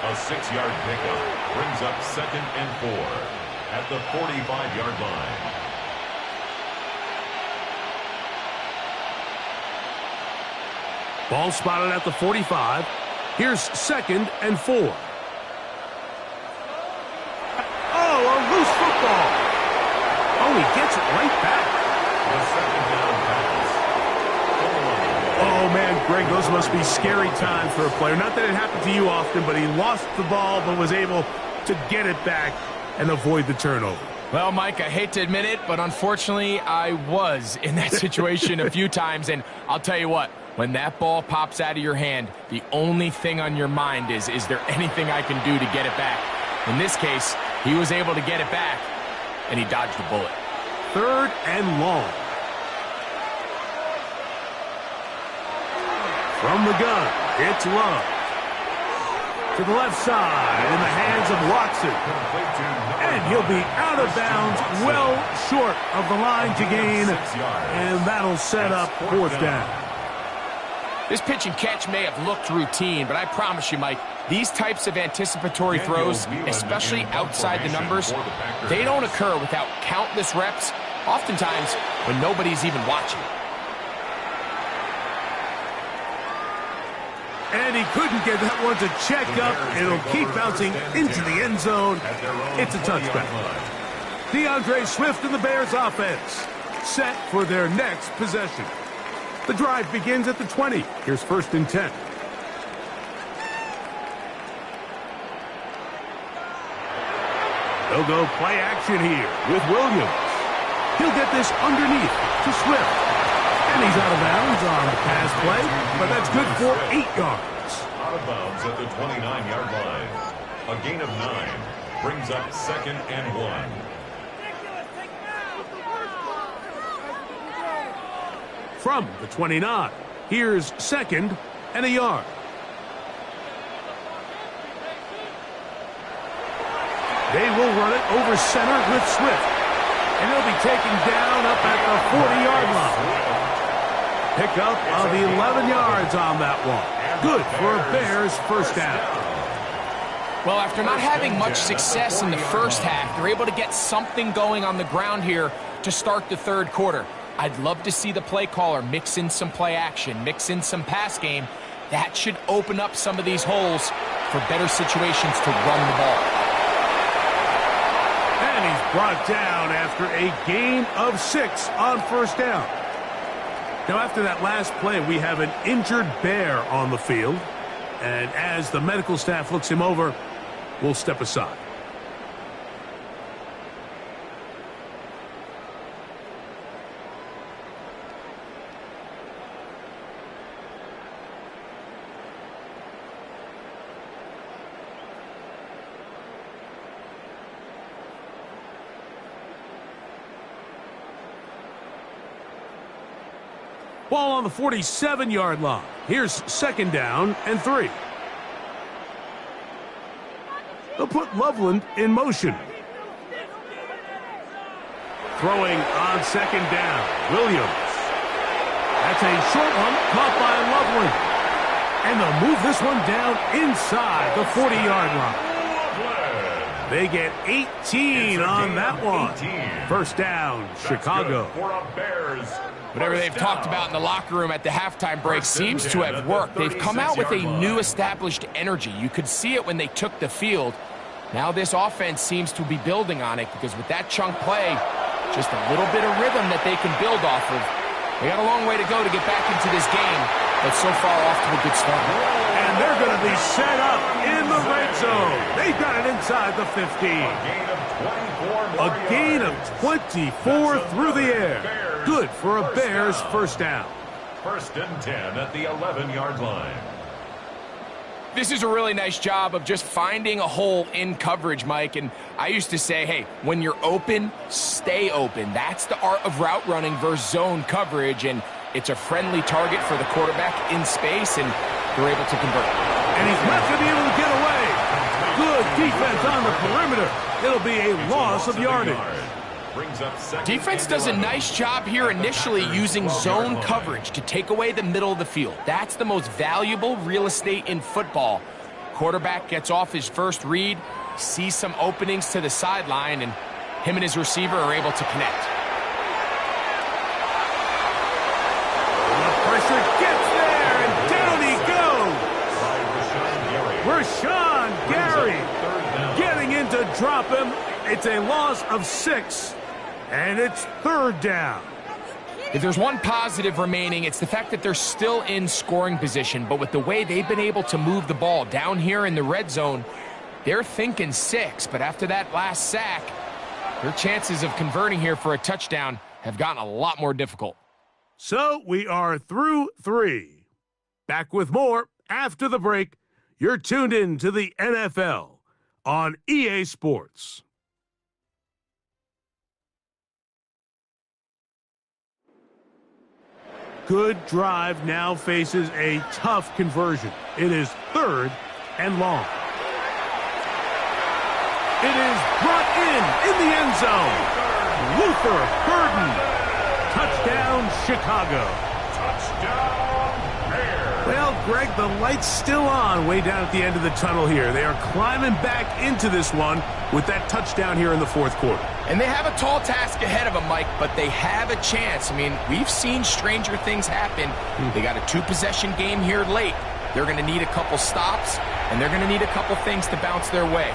A 6-yard pickup brings up 2nd and 4 at the 45-yard line. Ball spotted at the 45. Here's 2nd and 4. Oh, a loose football. Oh, he gets it right back. The 2nd down pass. Oh, man, Greg, those must be scary times for a player. Not that it happened to you often, but he lost the ball but was able to get it back and avoid the turnover. Well, Mike, I hate to admit it, but unfortunately, I was in that situation a few times, and I'll tell you what, when that ball pops out of your hand, the only thing on your mind is there anything I can do to get it back? In this case, He was able to get it back, and he dodged a bullet. 3rd and long. From the gun, it's Love. To the left side, in the hands of Watson. And he'll be out of bounds, well short of the line to gain. And that'll set up 4th down. This pitch and catch may have looked routine, but I promise you, Mike, these types of anticipatory throws, especially outside the numbers, they don't occur without countless reps, oftentimes when nobody's even watching. And he couldn't get that one to check up. It'll keep bouncing into the end zone. It's a touchback. DeAndre Swift and the Bears offense set for their next possession. The drive begins at the 20. Here's 1st and 10. They'll go play action here with Williams. He'll get this underneath to Swift. And he's out of bounds on the pass play, but that's good for 8 yards. Out of bounds at the 29-yard line. A gain of 9 brings up 2nd and 1. From the 29, here's 2nd and a yard. They will run it over center with Swift. And he'll be taken down up at the 40-yard line. Pick up of 11 yards on that one. Good for a Bears 1st down. Well, after not having much success in the first half, they're able to get something going on the ground here to start the 3rd quarter. I'd love to see the play caller mix in some play action, mix in some pass game. That should open up some of these holes for better situations to run the ball. And he's brought down after a gain of 6 on 1st down. Now, after that last play, we have an injured Bear on the field. And as the medical staff looks him over, we'll step aside. Ball on the 47-yard line. Here's 2nd down and 3. They'll put Loveland in motion. Throwing on 2nd down. Williams. That's a short one caught by Loveland. And they'll move this one down inside the 40-yard line. They get 18 on that one. 1st down, Chicago. Whatever they've talked about in the locker room at the halftime break seems to have worked. They've come out with a new established energy. You could see it when they took the field. Now this offense seems to be building on it because with that chunk play, just a little bit of rhythm that they can build off of. They got a long way to go to get back into this game, but so far off to a good start. And they're going to be set up in the red zone. They've got it inside the 15. A gain of 24 through the air. Good for a Bears 1st down. 1st and 10 at the 11-yard line. This is a really nice job of just finding a hole in coverage, Mike. And I used to say, hey, when you're open, stay open. That's the art of route running versus zone coverage. And it's a friendly target for the quarterback in space, and they're able to convert. And he's not going to be able to get away. Good defense on the perimeter. It'll be a loss of yardage. Defense does a nice job here initially using zone coverage to take away the middle of the field. That's the most valuable real estate in football. Quarterback gets off his first read, sees some openings to the sideline, and him and his receiver are able to connect. The pressure gets there, and down he goes. Rashawn Gary getting in to drop him. It's a loss of 6. And it's 3rd down. If there's one positive remaining, it's the fact that they're still in scoring position. But with the way they've been able to move the ball down here in the red zone, they're thinking 6. But after that last sack, their chances of converting here for a touchdown have gotten a lot more difficult. So we are through 3. Back with more after the break. You're tuned in to the NFL on EA Sports. good drive now faces a tough conversion. It is 3rd and long. It is brought in the end zone. Luther Burden. Touchdown, Chicago. Touchdown, Bears. Well, Greg, the light's still on way down at the end of the tunnel here. They are climbing back into this one with that touchdown here in the 4th quarter. And they have a tall task ahead of them, Mike, but they have a chance. I mean, we've seen stranger things happen. They got a 2-possession game here late. They're going to need a couple stops, and they're going to need a couple things to bounce their way.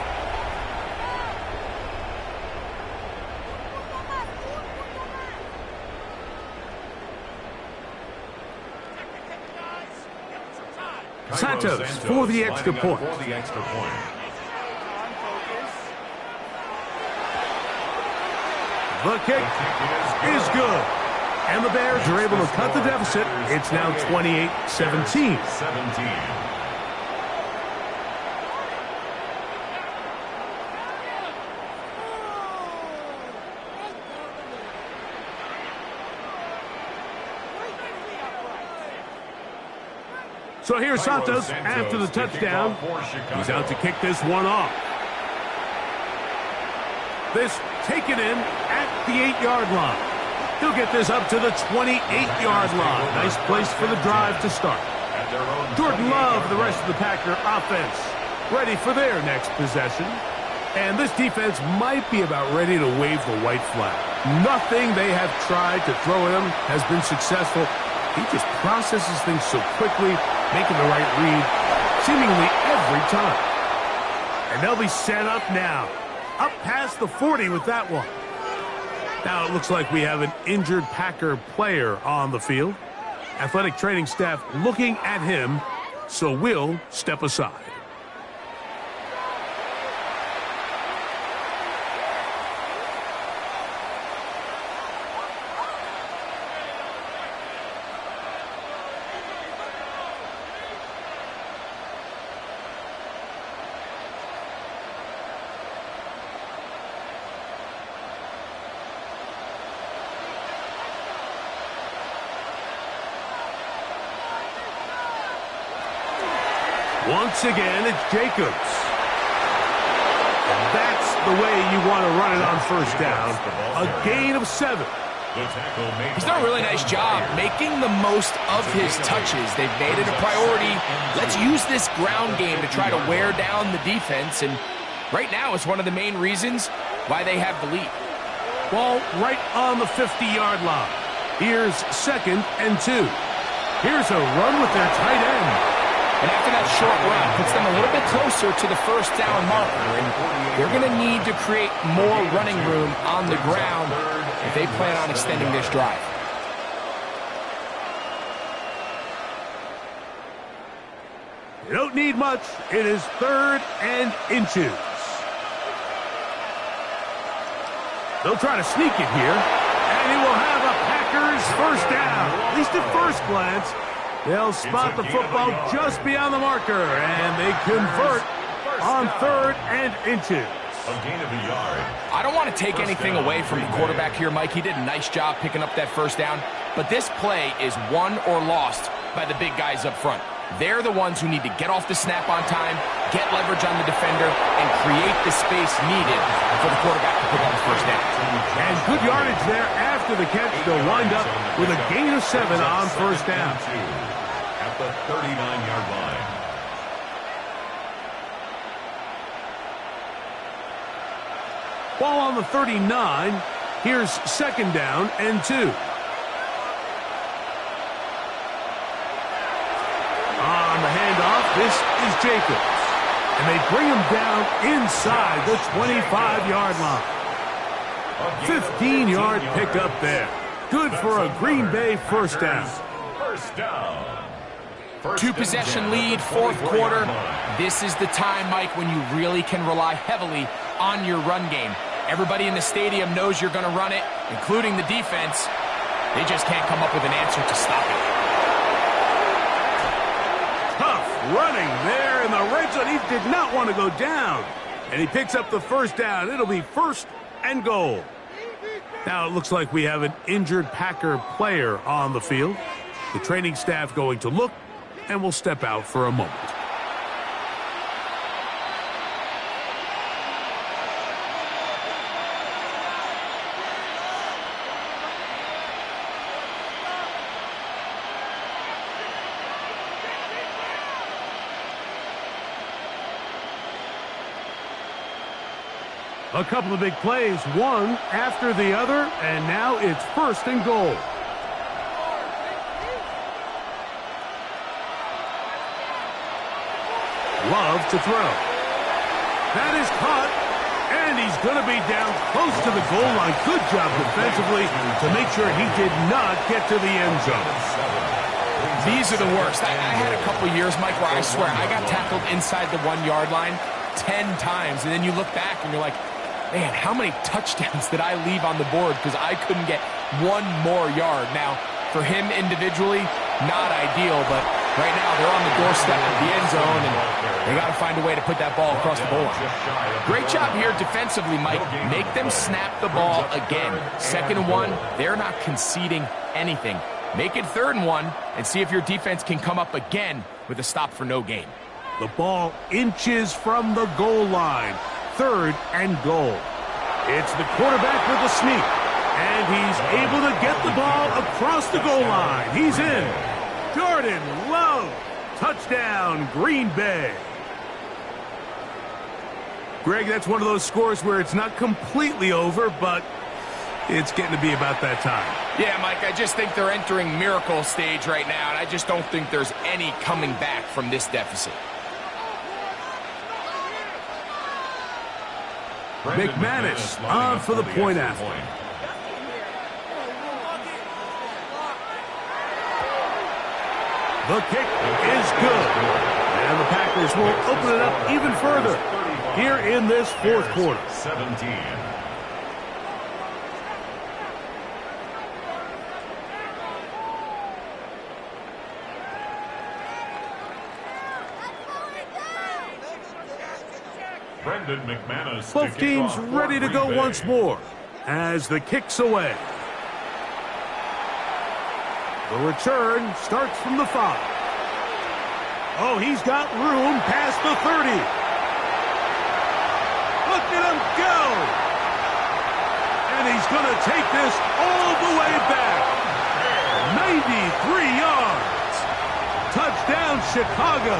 Santos for the extra point. The kick is good. And the Bears are able to cut the deficit. It's now 28-17. So here's Santos after the touchdown. He's out to kick this one off. This taken in at the 8-yard line. He'll get this up to the 28-yard line. Nice place for the drive to start. Jordan Love, the rest of the Packer offense, ready for their next possession. And this defense might be about ready to wave the white flag. Nothing they have tried to throw at him has been successful. He just processes things so quickly, making the right read seemingly every time. And they'll be set up now. Up past the 40 with that one. Now it looks like we have an injured Packer player on the field. Athletic training staff looking at him, so we'll step aside. Once again, it's Jacobs. That's the way you want to run it on first down. A gain of 7. He's done a really nice job making the most of his touches. They've made it a priority. Let's use this ground game to try to wear down the defense. And right now, it's one of the main reasons why they have the lead. Ball right on the 50-yard line. Here's 2nd and 2. Here's a run with their tight end. And after that short run, puts them a little bit closer to the first down marker. And they're going to need to create more running room on the ground if they plan on extending this drive. You don't need much. It is 3rd and inches. They'll try to sneak it here. And he will have a Packers first down. At least at first glance. They'll spot the football just beyond the marker, and they convert on 3rd and inches. A gain of a yard. I don't want to take anything away from the quarterback here, Mike. He did a nice job picking up that first down, but this play is won or lost by the big guys up front. They're the ones who need to get off the snap on time, get leverage on the defender, and create the space needed for the quarterback to pick up the first down. And good yardage there after the catch. They'll wind up with a gain of 7 on first down. At the 39-yard line. Ball on the 39. Here's 2nd down and 2. On the handoff, this is Jacobs. And they bring him down inside the 25-yard line. 15-yard pickup there. Good for a Green Bay first down. First down. 2-possession lead, 4th quarter. This is the time, Mike, when you really can rely heavily on your run game. Everybody in the stadium knows you're going to run it, including the defense. They just can't come up with an answer to stop it. Tough running there in the red zone. He did not want to go down. And he picks up the first down. It'll be 1st and goal. Now it looks like we have an injured Packer player on the field. The training staff going to look, and will step out for a moment. A couple of big plays, one after the other, and now it's 1st and goal. Love to throw. That is caught, and he's going to be down close to the goal line. Good job defensively to make sure he did not get to the end zone. These are the worst. I had a couple years, Mike, where I swear I got tackled inside the 1-yard line 10 times, and then you look back and you're like, man, how many touchdowns did I leave on the board because I couldn't get one more yard? Now, for him individually, not ideal, but right now they're on the doorstep of the end zone, and they got to find a way to put that ball across the goal line. Great job here defensively, Mike. Make them snap the ball again. 2nd and 1, they're not conceding anything. Make it 3rd and 1, and see if your defense can come up again with a stop for no gain. The ball inches from the goal line. 3rd and goal. It's the quarterback with the sneak, and he's able to get the ball across the goal line. He's in. Jordan Love, touchdown, Green Bay. Greg, that's one of those scores where it's not completely over, but it's getting to be about that time. Yeah, Mike, I just think they're entering miracle stage right now, and I just don't think there's any coming back from this deficit. McManus on for the point after. The kick is good. And the Packers will open it up even further here in this 4th quarter. 17. Brendan McManus. Both teams ready to go once more as the kick's away. The return starts from the 5. Oh, he's got room past the 30. Look at him go. And he's going to take this all the way back. 93 yards. Touchdown, Chicago.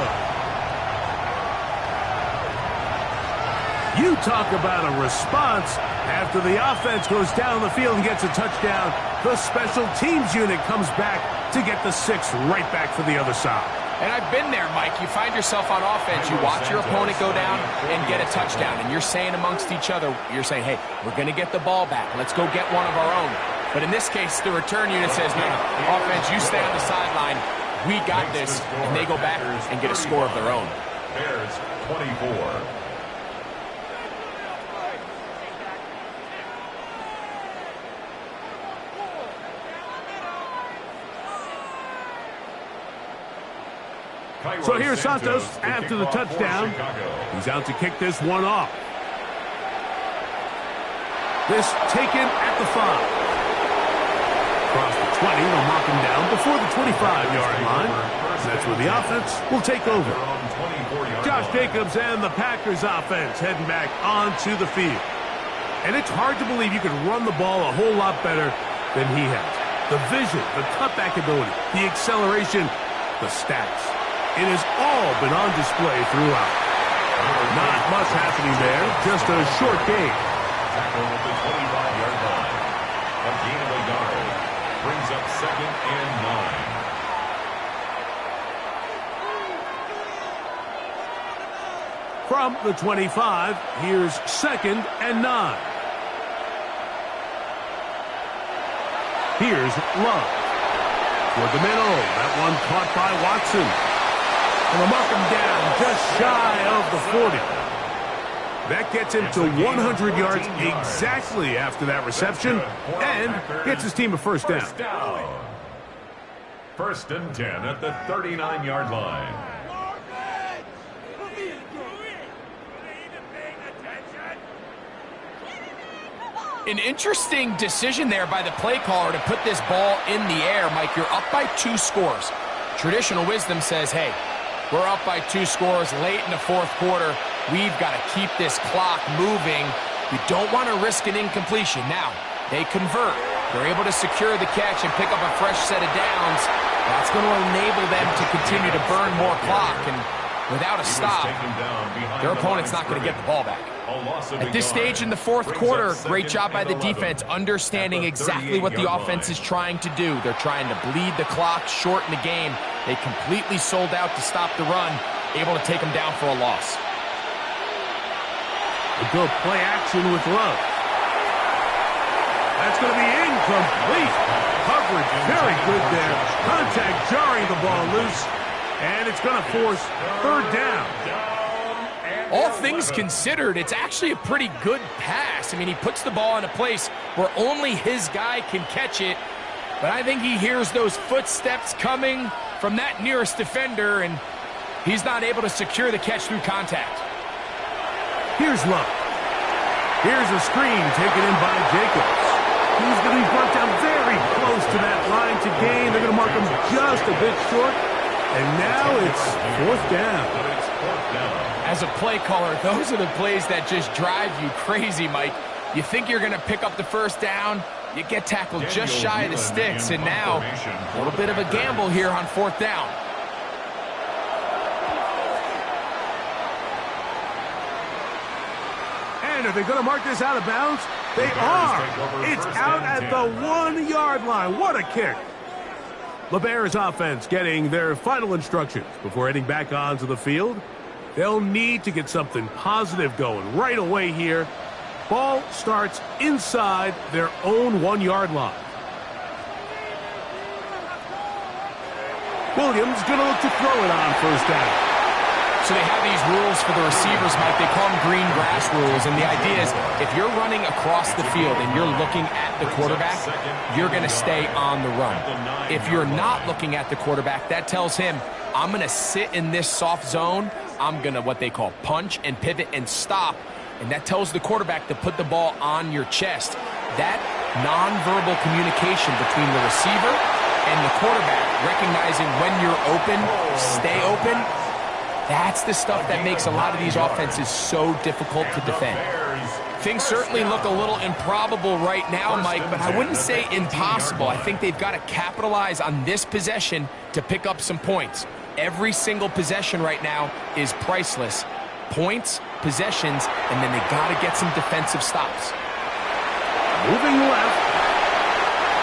You talk about a response. After the offense goes down the field and gets a touchdown, the special teams unit comes back to get the 6 right back for the other side. And I've been there, Mike. You find yourself on offense, you watch your opponent go down and get a touchdown, and you're saying amongst each other, you're saying, hey, we're going to get the ball back. Let's go get one of our own. But in this case, the return unit says, no, offense, you stay on the sideline. We got this. And they go back and get a score of their own. Bears 24. So here's Santos after the touchdown. He's out to kick this one off. This taken at the 5. Across the 20, they'll knock him down before the 25-yard line. That's where the offense will take over. Josh Jacobs and the Packers offense heading back onto the field. And it's hard to believe you could run the ball a whole lot better than he has. The vision, the cutback ability, the acceleration, the stats. It has all been on display throughout. Not much happening there, just a short game. Tackle at the 25-yard line. A gain of a yard. Brings up 2nd and 9. From the 25, here's 2nd and 9. Here's Love. Toward the middle, that one caught by Watson. And they'll mark him down just shy of the 40. That gets him to 100 yards exactly after that reception and gets his team a first down. 1st and 10 at the 39-yard line. An interesting decision there by the play caller to put this ball in the air. Mike, you're up by 2 scores. Traditional wisdom says, hey, we're up by 2 scores late in the fourth quarter. We've got to keep this clock moving. We don't want to risk an incompletion. Now, they convert. They're able to secure the catch and pick up a fresh set of downs. That's going to enable them to continue to burn more clock. And without a stop, their opponent's not going to get the ball back. At this stage in the fourth quarter, great job by the defense, understanding exactly what the offense is trying to do. They're trying to bleed the clock, shorten the game. They completely sold out to stop the run, able to take them down for a loss. A good play action with Love. That's going to be incomplete. Coverage very good there. Contact jarring the ball loose. And it's going to force third down. All things considered, it's actually a pretty good pass. I mean, he puts the ball in a place where only his guy can catch it. But I think he hears those footsteps coming from that nearest defender, and he's not able to secure the catch through contact. Here's Love. Here's a screen taken in by Jacobs. He's going to be brought down very close to that line to gain. They're going to mark him just a bit short. And now it's fourth down. As a play caller, those are the plays that just drive you crazy, Mike. You think you're going to pick up the first down, you get tackled just shy of the sticks, and now a little bit of a gamble here on fourth down. And are they going to mark this out of bounds? They are. It's out at the 1-yard line. What a kick. LeBear's offense getting their final instructions before heading back onto the field. They'll need to get something positive going right away here. Ball starts inside their own 1-yard line. Williams going to look to throw it on first down. So they have these rules for the receivers, Mike. They call them green grass rules. And the idea is if you're running across the field and you're looking at the quarterback, you're going to stay on the run. If you're not looking at the quarterback, that tells him, I'm going to sit in this soft zone. I'm going to what they call punch and pivot and stop. And that tells the quarterback to put the ball on your chest. That nonverbal communication between the receiver and the quarterback, recognizing when you're open, stay open, that's the stuff that makes a lot of these offenses so difficult to defend. Things certainly look a little improbable right now, Mike, but I wouldn't say impossible. I think they've got to capitalize on this possession to pick up some points. Every single possession right now is priceless. Points, possessions, and then they got to get some defensive stops. Moving left.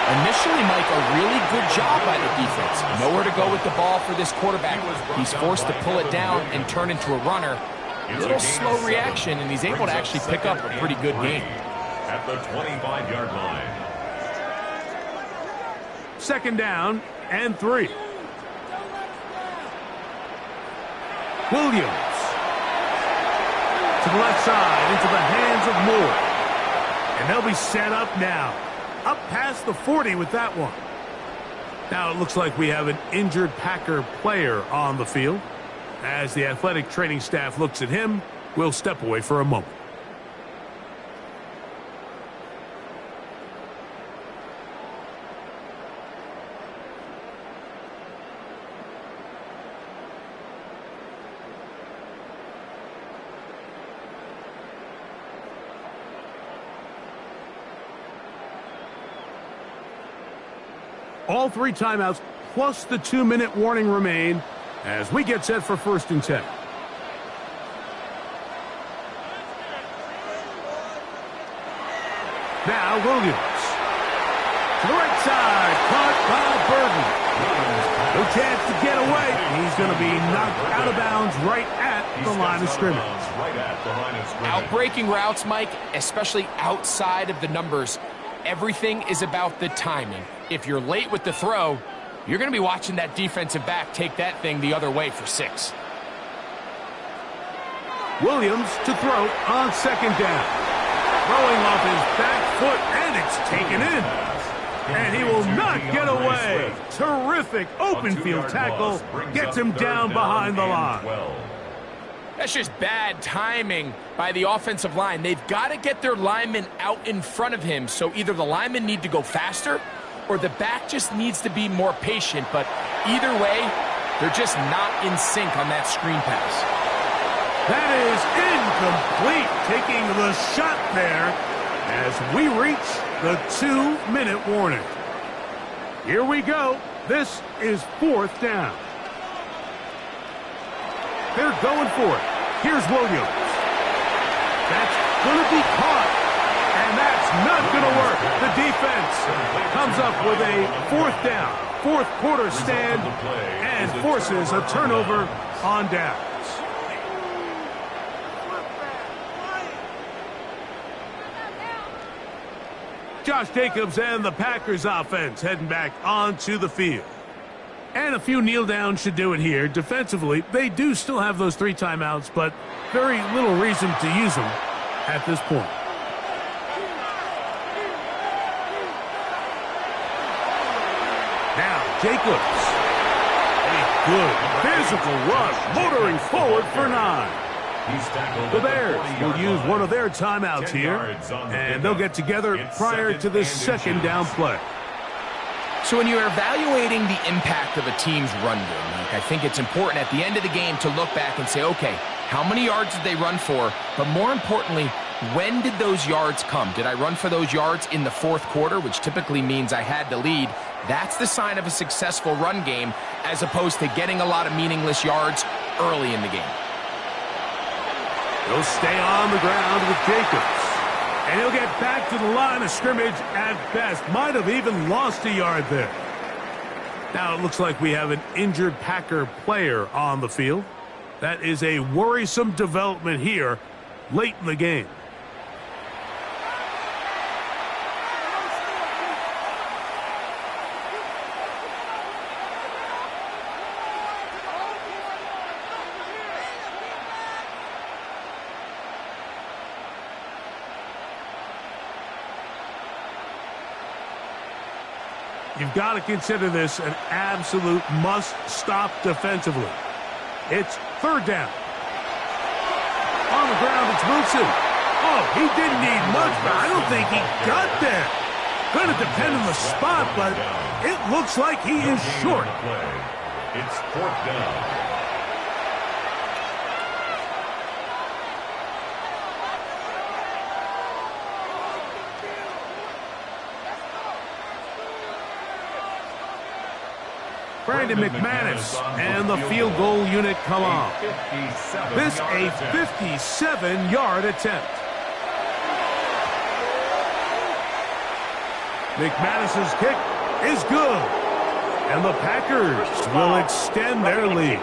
Initially, Mike, a really good job by the defense. Nowhere to go with the ball for this quarterback. He's forced to pull it down and turn into a runner. A little slow reaction, and he's able to actually pick up a pretty good game. At the 25-yard line. Second down and 3. Williams to the left side into the hands of Moore. And they'll be set up now. Up past the 40 with that one. Now it looks like we have an injured Packer player on the field. As the athletic training staff looks at him, we'll step away for a moment. All 3 timeouts plus the 2-minute warning remain as we get set for 1st and 10. Now Williams to the right side, caught by Burton. No chance to get away. He's going to be knocked out of bounds right at the line of scrimmage. Outbreaking routes, Mike, especially outside of the numbers, everything is about the timing. If you're late with the throw, you're going to be watching that defensive back take that thing the other way for 6. Williams to throw on second down. Throwing off his back foot, and it's taken in. And he will not get away. Terrific open field tackle. Gets him down behind the line. That's just bad timing by the offensive line. They've got to get their linemen out in front of him, so either the linemen need to go faster or the back just needs to be more patient. But either way, they're just not in sync on that screen pass. That is incomplete, taking the shot there as we reach the 2-minute warning. Here we go. This is 4th down. They're going for it. Here's Williams. That's going to be caught, and that's not going to work. The defense comes up with a 4th down, 4th quarter stand, and forces a turnover on downs. Josh Jacobs and the Packers offense heading back onto the field. And a few kneel downs should do it here. Defensively, they do still have those 3 timeouts, but very little reason to use them at this point. Now, Jacobs. A good physical rush, motoring forward for 9. The Bears will use one of their timeouts here, and they'll get together prior to this 2nd down play. So when you're evaluating the impact of a team's run game, Mike, I think it's important at the end of the game to look back and say, okay, how many yards did they run for? But more importantly, when did those yards come? Did I run for those yards in the 4th quarter, which typically means I had the lead? That's the sign of a successful run game, as opposed to getting a lot of meaningless yards early in the game. He'll stay on the ground with Jacobs. And he'll get back to the line of scrimmage at best. Might have even lost a yard there. Now it looks like we have an injured Packer player on the field. That is a worrisome development here late in the game. You've got to consider this an absolute must-stop defensively. It's 3rd down. On the ground, it's Wilson. Oh, he didn't need much, but I don't think he got there. Going to depend on the spot, but it looks like he is short. It's 4th down. Brandon McManus and the field goal unit come on. This a 57-yard attempt. McManus's kick is good. And the Packers will extend their lead.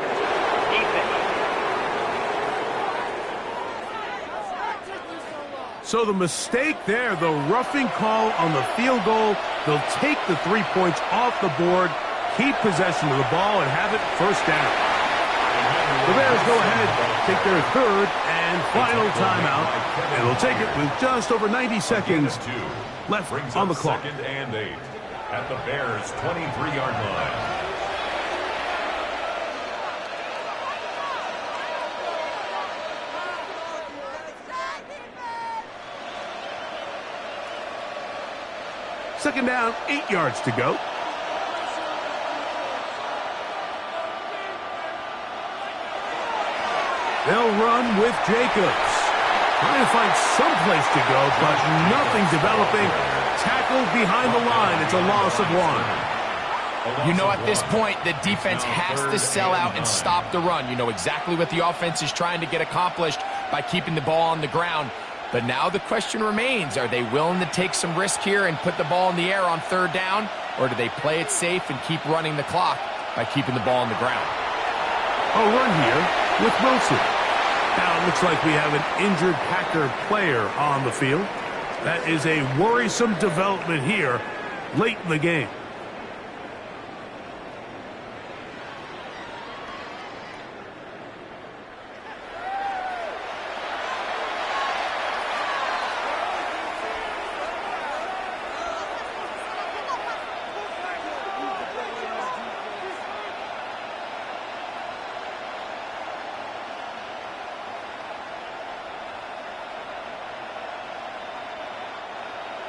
So the mistake there, the roughing call on the field goal, they'll take the 3 points off the board, keep possession of the ball, and have it 1st down. The Bears go ahead, take their 3rd and final timeout, and they'll take it with just over 90 seconds left on the clock. 2nd and 8 at the Bears' 23-yard line. Second down, 8 yards to go. They'll run with Jacobs. Trying to find some place to go, but nothing developing. Tackled behind the line. It's a loss of 1. You know, at this point, the defense has to sell out and stop the run. You know exactly what the offense is trying to get accomplished by keeping the ball on the ground. But now the question remains, are they willing to take some risk here and put the ball in the air on 3rd down? Or do they play it safe and keep running the clock by keeping the ball on the ground? A run here with Wilson. Now it looks like we have an injured Packer player on the field. That is a worrisome development here late in the game.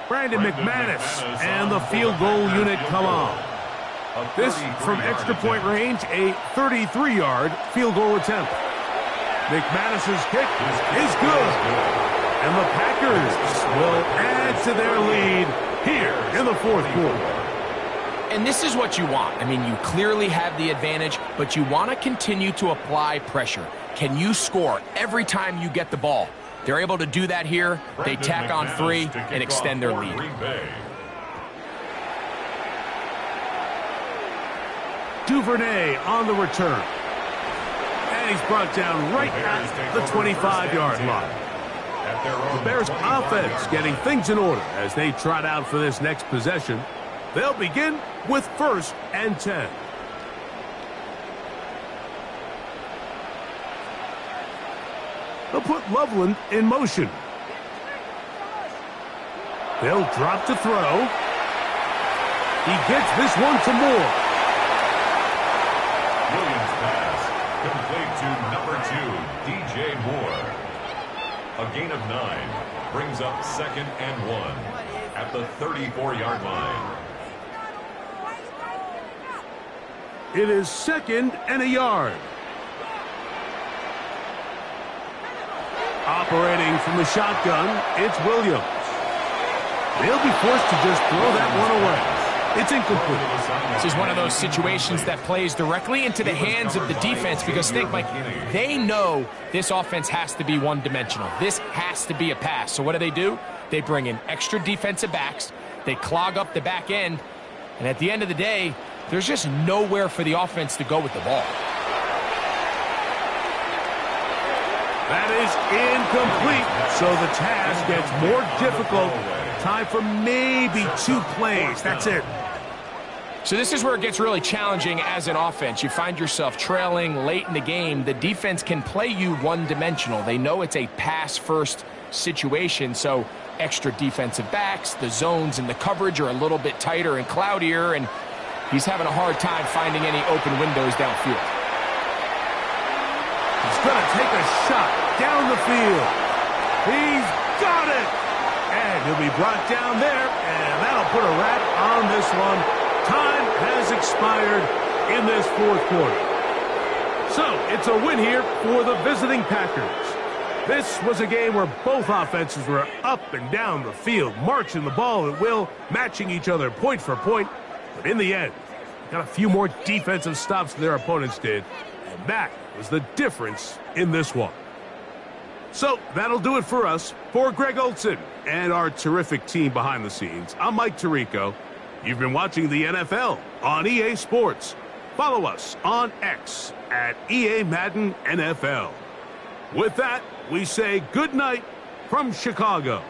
Brandon McManus and the field goal unit come on. This from extra point range, a 33-yard field goal attempt. McManus's kick is good. And the Packers will add to their lead here in the fourth quarter. And this is what you want. I mean, you clearly have the advantage, but you want to continue to apply pressure. Can you score every time you get the ball? They're able to do that here. They tack on 3 and extend their lead. Duvernay on the return. And he's brought down right at the 25-yard line. The Bears offense getting things in order as they trot out for this next possession. They'll begin with 1st and 10. They'll put Loveland in motion. They'll drop to throw. He gets this one to Moore. Williams pass complete to number 2, DJ Moore. A gain of 9 brings up 2nd and 1 at the 34-yard line. It is 2nd and a yard. Operating from the shotgun, it's Williams. They'll be forced to just throw that one away. It's incomplete. This is one of those situations that plays directly into the hands of the defense because, think, Mike, they know this offense has to be one-dimensional. This has to be a pass. So what do? They bring in extra defensive backs. They clog up the back end. And at the end of the day, there's just nowhere for the offense to go with the ball. That is incomplete. So the task gets more difficult. Time for maybe 2 plays. That's it. So this is where it gets really challenging as an offense. You find yourself trailing late in the game. The defense can play you one-dimensional. They know it's a pass-first situation, so extra defensive backs, the zones and the coverage are a little bit tighter and cloudier, and he's having a hard time finding any open windows downfield. He's going to take a shot down the field. He's got it. And he'll be brought down there, and that'll put a wrap on this one. Time has expired in this fourth quarter. So it's a win here for the visiting Packers. This was a game where both offenses were up and down the field, marching the ball at will, matching each other point for point. But in the end, got a few more defensive stops than their opponents did. And that was the difference in this one. So that'll do it for us. For Greg Olsen and our terrific team behind the scenes, I'm Mike Tirico. You've been watching the NFL on EA Sports. Follow us on X at EA Madden NFL. With that, we say good night from Chicago.